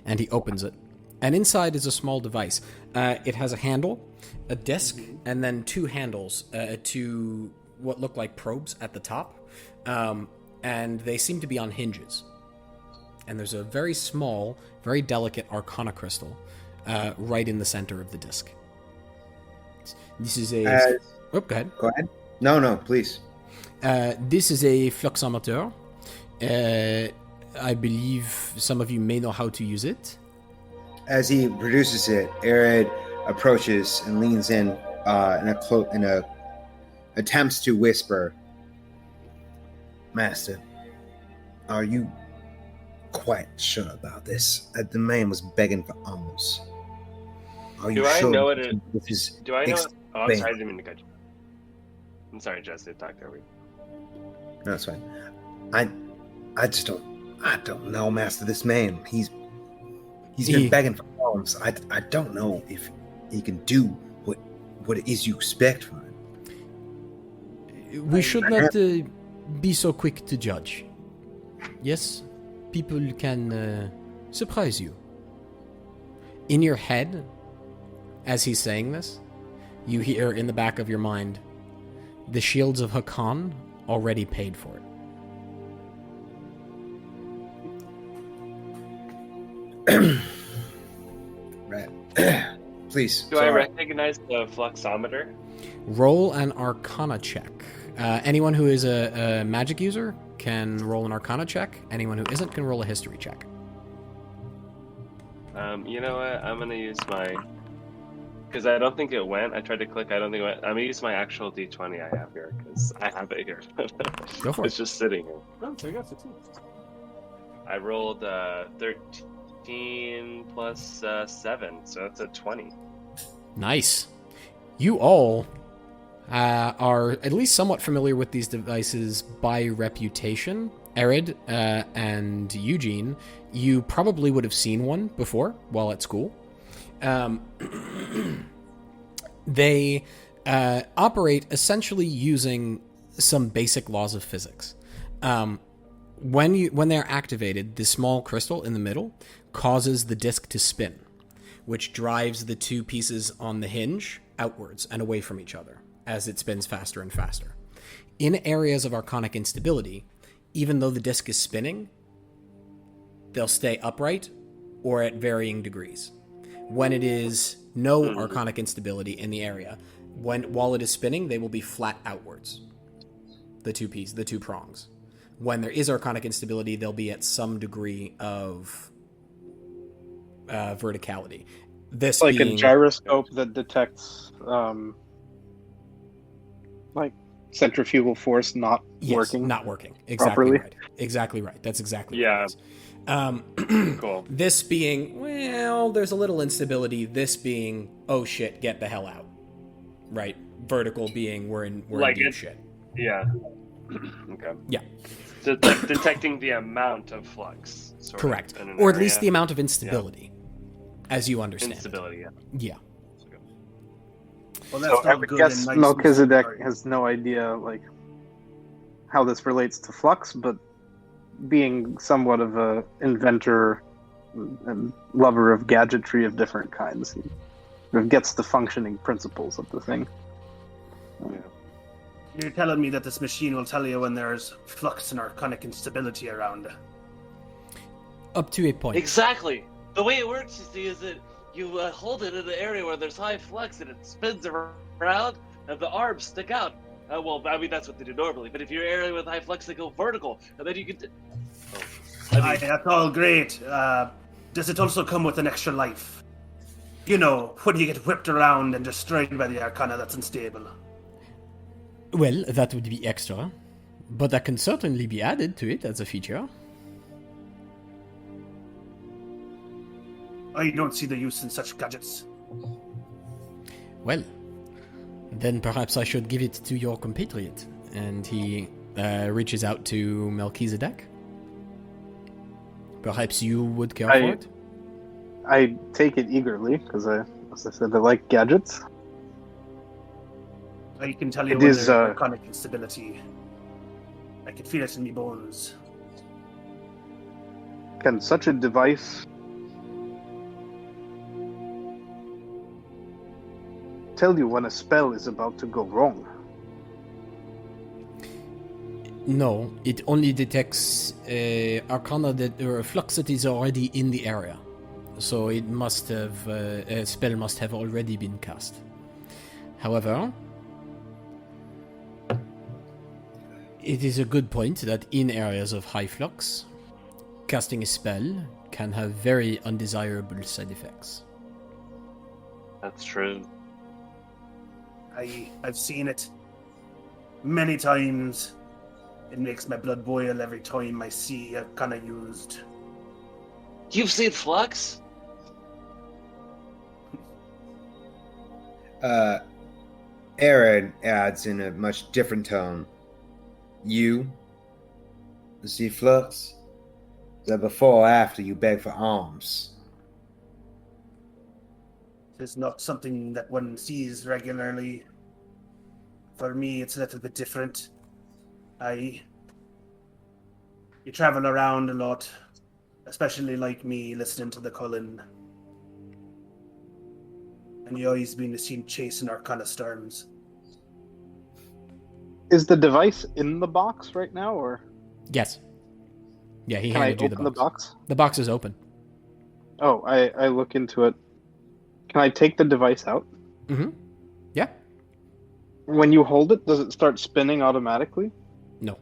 And he opens it. And inside is a small device. It has a handle, a disc, and then 2 handles, to what look like probes at the top. And they seem to be on hinges. And there's a very small, very delicate Arcana crystal right in the center of the disc. This is a... Oh, go ahead. Go ahead. No, please. This is a fluxometer. I believe some of you may know how to use it. As he produces it, Arid approaches and leans in attempts to whisper, "Master, are you quite sure about this? The man was begging for alms. Are you Do I sure know what it? this is Do I know? Oh, I'm explained?" sorry, I didn't mean to cut you. I'm sorry, Jesse. Talk over you. No, it's fine. I just don't. I don't know, Master. This man, he's been begging for alms. I don't know if he can do what it is you expect from him. We should not be so quick to judge. Yes, people can surprise you. In your head, as he's saying this, you hear in the back of your mind, The shields of Hakan already paid for it. Right. Please. Do I recognize the fluxometer? Roll an Arcana check. Anyone who is a magic user can roll an Arcana check. Anyone who isn't can roll a history check. You know what? I'm gonna use my... Because I don't think it went. I tried to click. I don't think it went. I'm gonna use my actual D20 I have here, because I have it here. Go for It's it. just sitting here. Oh, so you got 16. I rolled 13 plus 7, so that's a 20. Nice. You all are at least somewhat familiar with these devices by reputation. Arid and Eugene, you probably would have seen one before while at school. They operate essentially using some basic laws of physics. When they're activated, the small crystal in the middle causes the disc to spin, which drives the two pieces on the hinge outwards and away from each other as it spins faster and faster. In areas of arcanic instability, even though the disc is spinning, they'll stay upright or at varying degrees. When it is no arcanic instability in the area, while it is spinning, they will be flat outwards. The two prongs. When there is arcanic instability, they'll be at some degree of verticality. This like being a gyroscope that detects like centrifugal force not working. Not working. Exactly properly. right. Exactly right. That's exactly Yeah. what it is. Cool. This being, well, there's a little instability. This being, oh shit, get the hell out. Right. Vertical being, we're in deep shit. Yeah. Okay. Yeah. So it's like detecting the amount of flux. Correct. Or at least the amount of instability, as you understand. instability. Yeah. Yeah. Well, So that's I not would good. guess and nice Melchizedek and has no idea like how this relates to flux, but being somewhat of a inventor and lover of gadgetry of different kinds, he sort of gets the functioning principles of the thing. You're telling me that this machine will tell you when there's flux and arcanic instability around. Up to a point. Exactly. The way it works, you see, is that you hold it in an area where there's high flux and it spins around and the arms stick out. Well, I mean, that's what they do normally. But if you're in an area with high flux, they go vertical. And then you can... Aye, that's all great. Does it also come with an extra life? You know, when you get whipped around and destroyed by the arcana that's unstable. Well, that would be extra, but that can certainly be added to it as a feature. I don't see the use in such gadgets. Well, then perhaps I should give it to your compatriot. And he reaches out to Melchizedek. Perhaps you would care for it? I take it eagerly, because as I said, I like gadgets. I can tell you It when is, there's arcanic instability. I can feel it in my bones. Can such a device tell you when a spell is about to go wrong? No, it only detects arcana or flux that is already in the area. So it must have, a spell must have already been cast. However, it is a good point that in areas of high flux, casting a spell can have very undesirable side effects. That's true. I've seen it many times. It makes my blood boil every time I see arcana used. You've seen flux? Aaron adds in a much different tone. You see flux? Is that before or after you beg for alms? It's not something that one sees regularly. For me, it's a little bit different. You travel around a lot, especially like me, listening to the Cullen. And you always been seen chasing arcana storms. Is the device in the box right now, or Yes. Yeah, he can I handed you open the box? The box is open. Oh, I look into it. Can I take the device out? Mm-hmm. Yeah. When you hold it, does it start spinning automatically? No.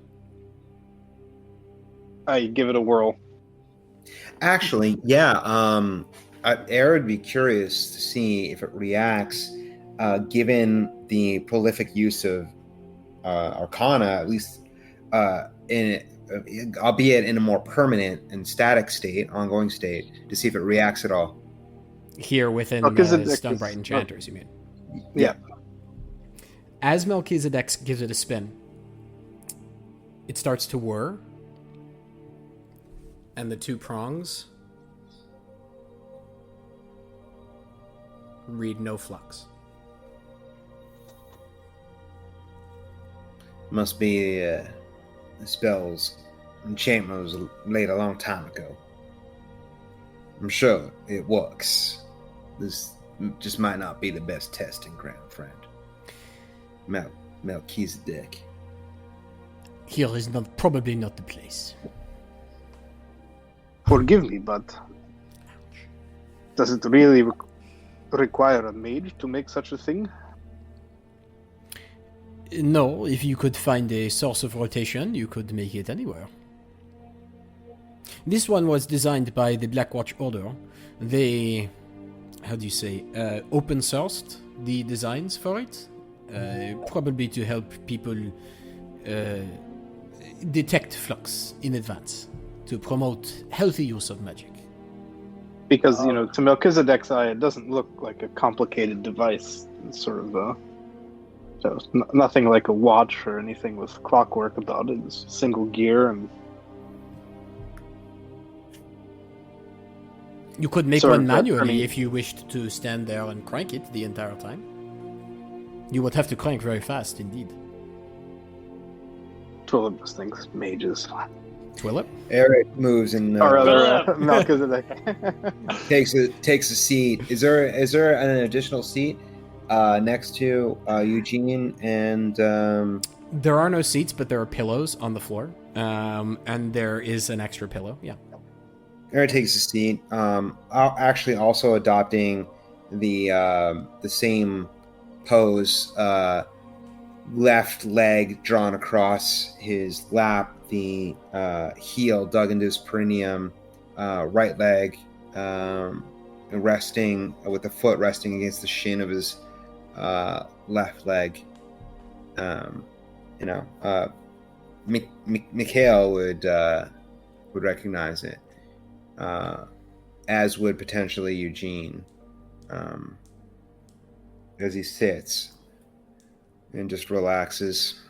I give it a whirl. Actually, yeah. Air would be curious to see if it reacts, given the prolific use of Arcana, at least albeit in a more permanent and static state, ongoing state, to see if it reacts at all. Here within Melchizedek Stonebright is- Enchanters, you mean? Yeah. As Melchizedek gives it a spin, it starts to whir, and the two prongs read no flux. Must be the spell's enchantment was laid a long time ago. I'm sure it works. This just might not be the best testing ground, friend. Melchizedek. Here is probably not the place. Forgive me, but does it really require a mage to make such a thing? No, if you could find a source of rotation, you could make it anywhere. This one was designed by the Blackwatch Order. They, open sourced the designs for it, probably to help people detect flux in advance, to promote healthy use of magic. Because, to Melchizedek's eye, it doesn't look like a complicated device. It's sort of so nothing like a watch or anything with clockwork about it. It's single gear and... You could make Sort one of, manually if you wished to stand there and crank it the entire time. You would have to crank very fast indeed. Two of those things, mages. Twillip? Eric moves and Or rather, Melchizedek. takes a seat. Is there an additional seat next to Eugene and There are no seats, but there are pillows on the floor. And there is an extra pillow, yeah. Eric takes a seat. Actually, also adopting the same pose. Left leg drawn across his lap, the heel dug into his perineum, right leg resting with the foot resting against the shin of his left leg. Mikhail would recognize it, as would potentially Eugene, as he sits and just relaxes,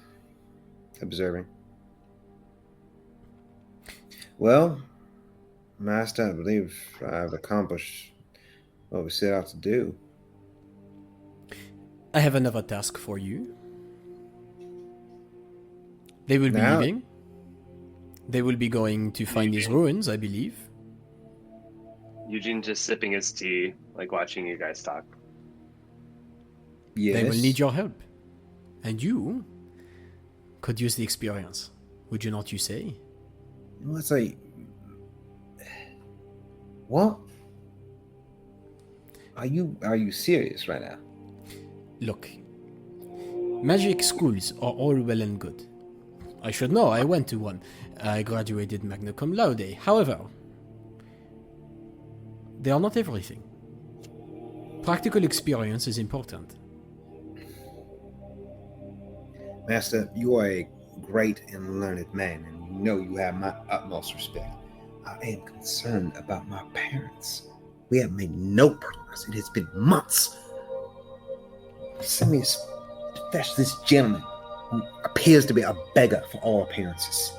observing. Well, Master, I believe I've accomplished what we set out to do. I have another task for you. They will be Now- leaving. They will be going to find these ruins, I believe. Eugene just sipping his tea, like watching you guys talk. Yes. They will need your help. And you could use the experience. Would you not, you say? Let's say, what? Are you serious right now? Look, magic schools are all well and good. I should know, I went to one. I graduated magna cum laude. However, they are not everything. Practical experience is important. Master, you are a great and learned man, and you know you have my utmost respect. I am concerned about my parents. We have made no progress. It has been months. Send me to fetch this gentleman who appears to be a beggar for all appearances.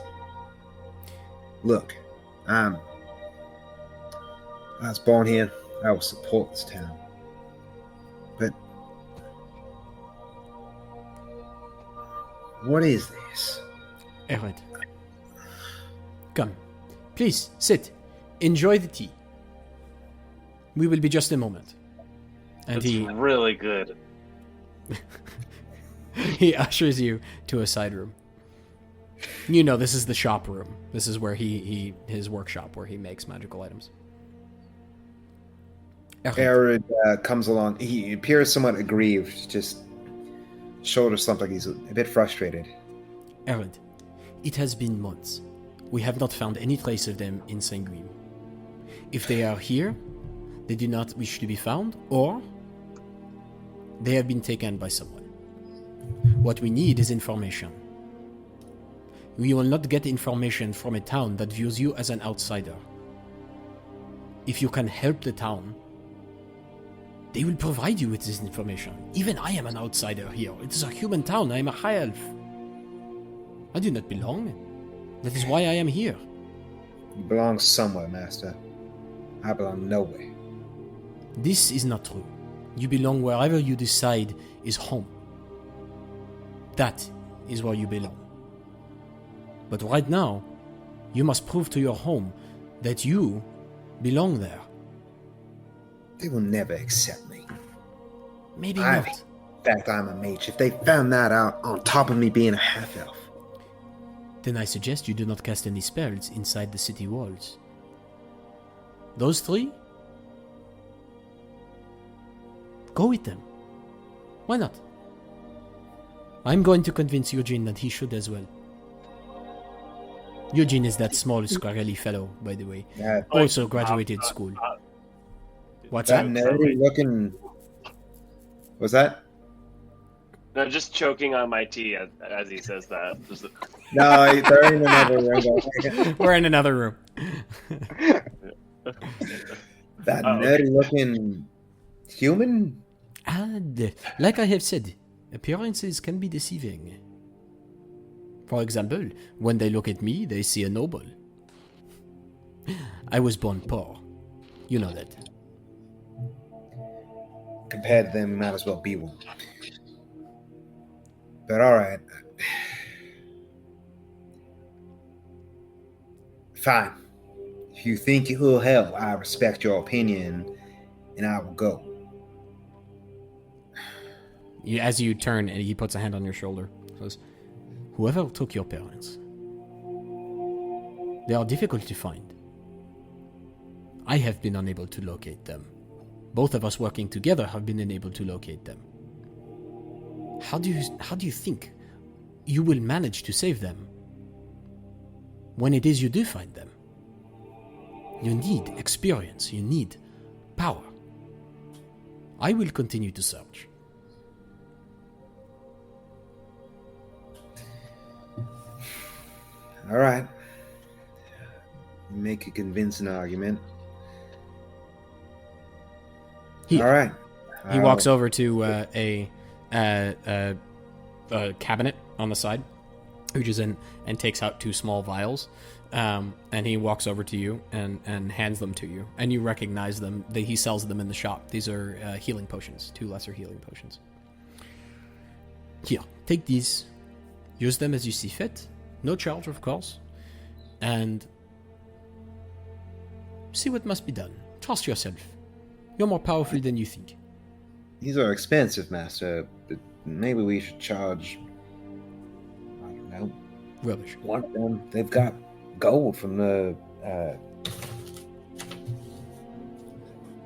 Look, I was born here. I will support this town. But what is this? Alright. Come. Please, sit. Enjoy the tea. We will be just a moment. And It's he really good. He ushers you to a side room. You know, this is the shop room. This is where his workshop, where he makes magical items. Arid comes along. He appears somewhat aggrieved, just shoulders slumped like he's a bit frustrated. Arid, it has been months. We have not found any trace of them in Sanguim. If they are here, they do not wish to be found, or they have been taken by someone. What we need is information. We will not get information from a town that views you as an outsider. If you can help the town, they will provide you with this information. Even I am an outsider here. It is a human town. I am a high elf. I do not belong. That is why I am here. You belong somewhere, Master. I belong nowhere. This is not true. You belong wherever you decide is home. That is where you belong. But right now, you must prove to your home that you belong there. They will never accept me. Maybe In not. fact, I'm a mage. If they found that out, on top of me being a half-elf. Then I suggest you do not cast any spells inside the city walls. Those three? Go with them. Why not? I'm going to convince Eugene that he should as well. Eugene is that small, scraggly fellow, by the way. Yeah, Also graduated school. What's that that? nerdy looking... What's that? No, just choking on my tea as he says that. Just No, they're in another room. We're in another room. That nerdy looking human? And, like I have said, appearances can be deceiving. For example, when they look at me, they see a noble. I was born poor. You know that. Compared to them, might as well be one. But alright. Fine. If you think it will help, I respect your opinion, and I will go. As you turn, and he puts a hand on your shoulder, says, "Whoever took your parents, they are difficult to find. I have been unable to locate them. Both of us working together have been unable to locate them. How do you think you will manage to save them when it is you do find them? You need experience. You need power. I will continue to search." All right. Make a convincing argument. He- All right. He walks over to a cabinet on the side, reaches in and takes out 2 small vials, and he walks over to you and hands them to you, and you recognize them. He sells them in the shop. These are healing potions, 2 lesser healing potions. Here, take these. Use them as you see fit. No charge, of course. And see what must be done. Trust yourself. You're more powerful than you think. These are expensive, Master, but maybe we should charge, I don't know, Rubbish. one of them. They've got gold from the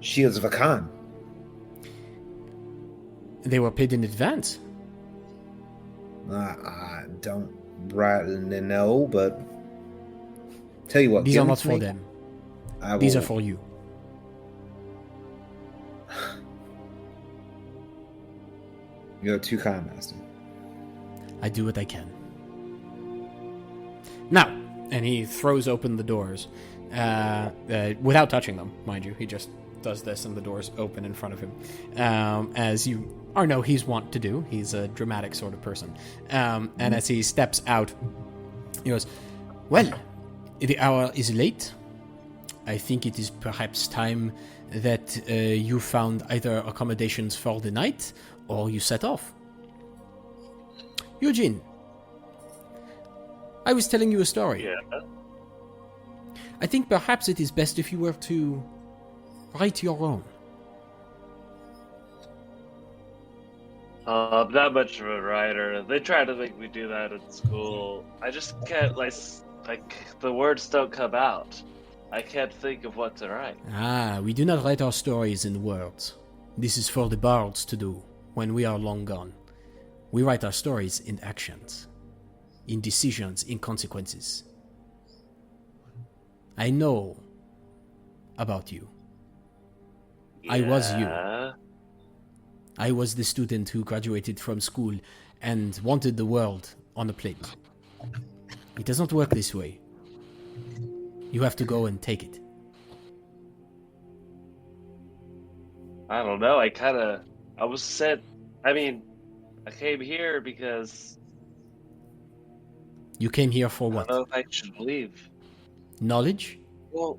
Shields of Arcan. They were paid in advance. I don't rightly know, but tell you what, These give are them not to for me. them. I These are will- for you. You're too kind, Master. I do what I can. Now, and he throws open the doors without touching them, mind you. He just does this, and the doors open in front of him, as you know he's wont to do. He's a dramatic sort of person. And as he steps out, he goes, "Well, the hour is late. I think it is perhaps time that you found either accommodations for the night or you set off. Eugene, I was telling you a story. yeah. I think perhaps it is best if you were to write your own. I'm not much of a writer. They try to make me do that at school. I just can't, like the words don't come out. I can't think of what to write. Ah, we do not write our stories in words. This is for the bards to do when we are long gone. We write our stories in actions, in decisions, in consequences. I know about you. I was you. Yeah. I was the student who graduated from school and wanted the world on a plate. It does not work this way. You have to go and take it. I don't know. I was sent. I mean, I came here because You came here for I what? don't know if I should leave. Knowledge? Well,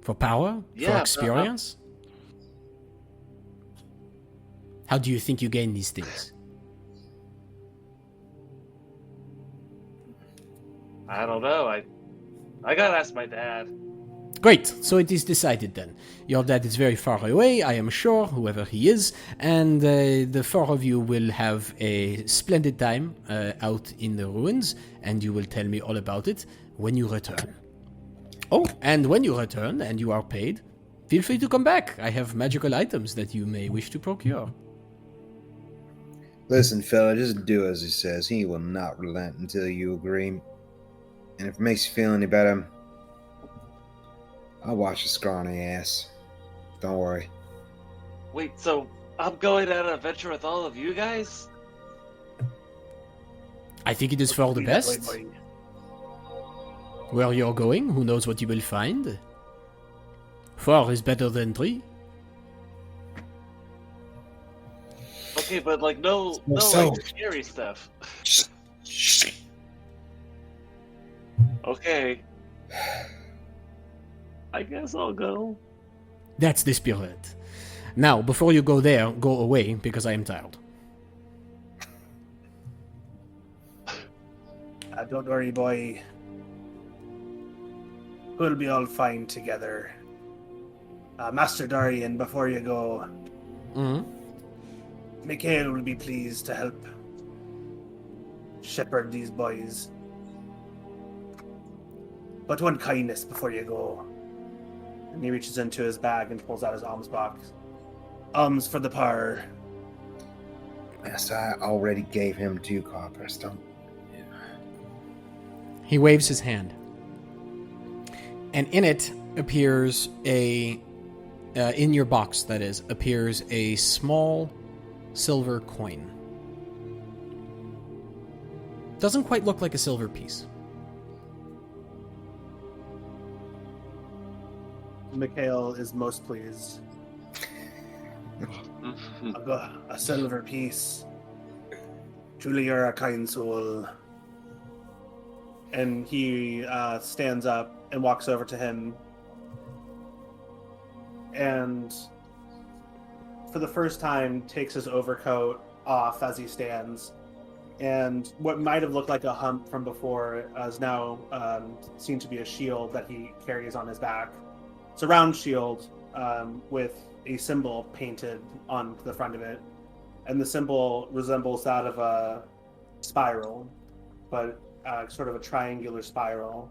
For power? Yeah, For experience? How do you think you gain these things? I don't know. I gotta ask my dad. Great, so it is decided then. Your dad is very far away, I am sure, whoever he is, and the four of you will have a splendid time out in the ruins, and you will tell me all about it when you return. Oh, and when you return and you are paid, feel free to come back. I have magical items that you may wish to procure. Listen, fella, just do as he says. He will not relent until you agree. And if it makes you feel any better, I'll wash your scrawny ass. Don't worry. Wait, so I'm going on an adventure with all of you guys? I think it is for the best. Where you're going, who knows what you will find? 4 is better than 3. Okay, but like no So- like scary stuff. Okay. I guess I'll go. That's the spirit. Now, before you go there, go away, because I am tired. Don't worry, boy. We'll be all fine together. Master Darian, before you go, Mm-hmm. Mikhail will be pleased to help shepherd these boys. But one kindness before you go. And he reaches into his bag and pulls out his alms box. Alms for the par. Yes, I already gave him 2 coppers. Don't. He waves his hand. And in it appears in your box, that is, appears a small silver coin. Doesn't quite look like a silver piece. Mikhail is most pleased. A silver piece. Truly, you're a kind soul. And he stands up and walks over to him. And for the first time, takes his overcoat off as he stands. And what might have looked like a hump from before is now seen to be a shield that he carries on his back. It's a round shield with a symbol painted on the front of it. And the symbol resembles that of a spiral, but sort of a triangular spiral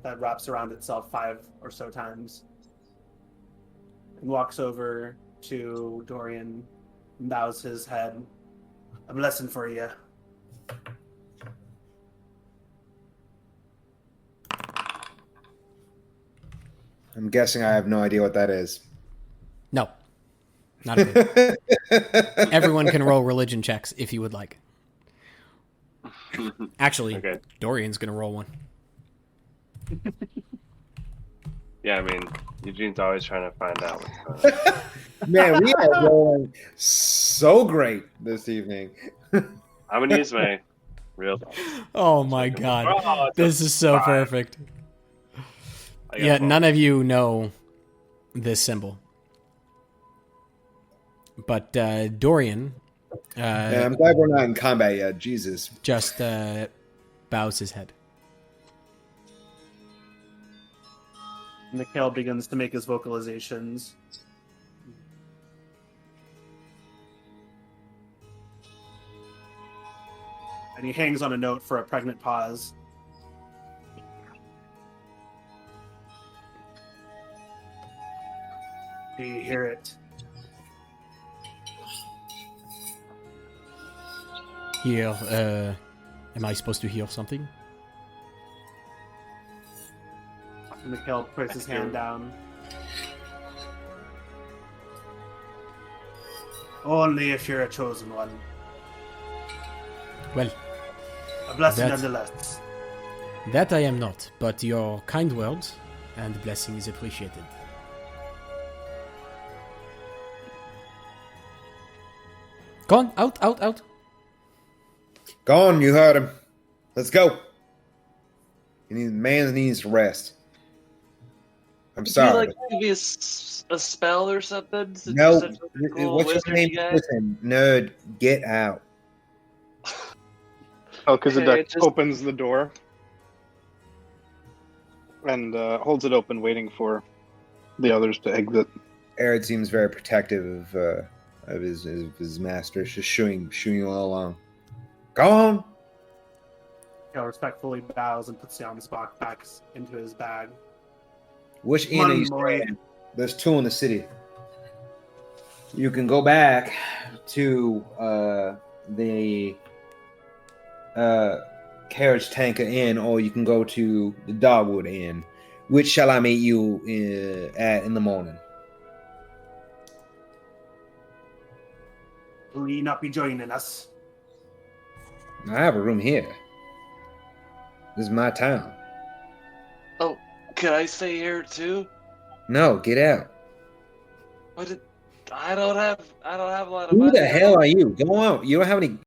that wraps around itself 5 or so times. And walks over to Dorian and bows his head. A blessing for you. I'm guessing I have no idea what that is. No. Not a bit. Everyone can roll religion checks if you would like. Actually, Okay. Dorian's going to roll one. Yeah, I mean, Eugene's always trying to find out what's going on. Man, we are rolling so great this evening. I'm gonna use my real dice. Oh my god. Oh, it's This a is so 5. perfect. I got Yeah, both. none of you know this symbol. But Dorian Yeah, I'm glad we're not in combat yet. Jesus. just bows his head. Mikhail begins to make his vocalizations. he hangs on a note for a pregnant pause. Do you hear it? Hear, am I supposed to hear something? Mikhail puts his hand down. Only if you're a chosen one. Well, A blessing That's- nonetheless. that I am not, but your kind words and blessing is appreciated. Go on, out, out, out. Go on, you heard him. Let's go. Man needs to rest. I'm Did sorry. you like maybe a spell or something? Since No, you're such a cool what's your wizardy name? guy? Listen, nerd, get out. Melchizedek Okay, just- opens the door and holds it open, waiting for the others to exit. Arid seems very protective of his master, just shooing you all along. Go on. Mikhail respectfully bows and puts down his box back into his bag. Which Come inn are on, you boy. staying? There's two in the city. You can go back to the Carriage Tanker Inn, or you can go to the Dogwood Inn. Which shall I meet you at in the morning? Will you not be joining us? I have a room here. This is my town. Oh, can I stay here too? No, get out. What? I don't have a lot of Who money. the hell are you? Go on. You don't have any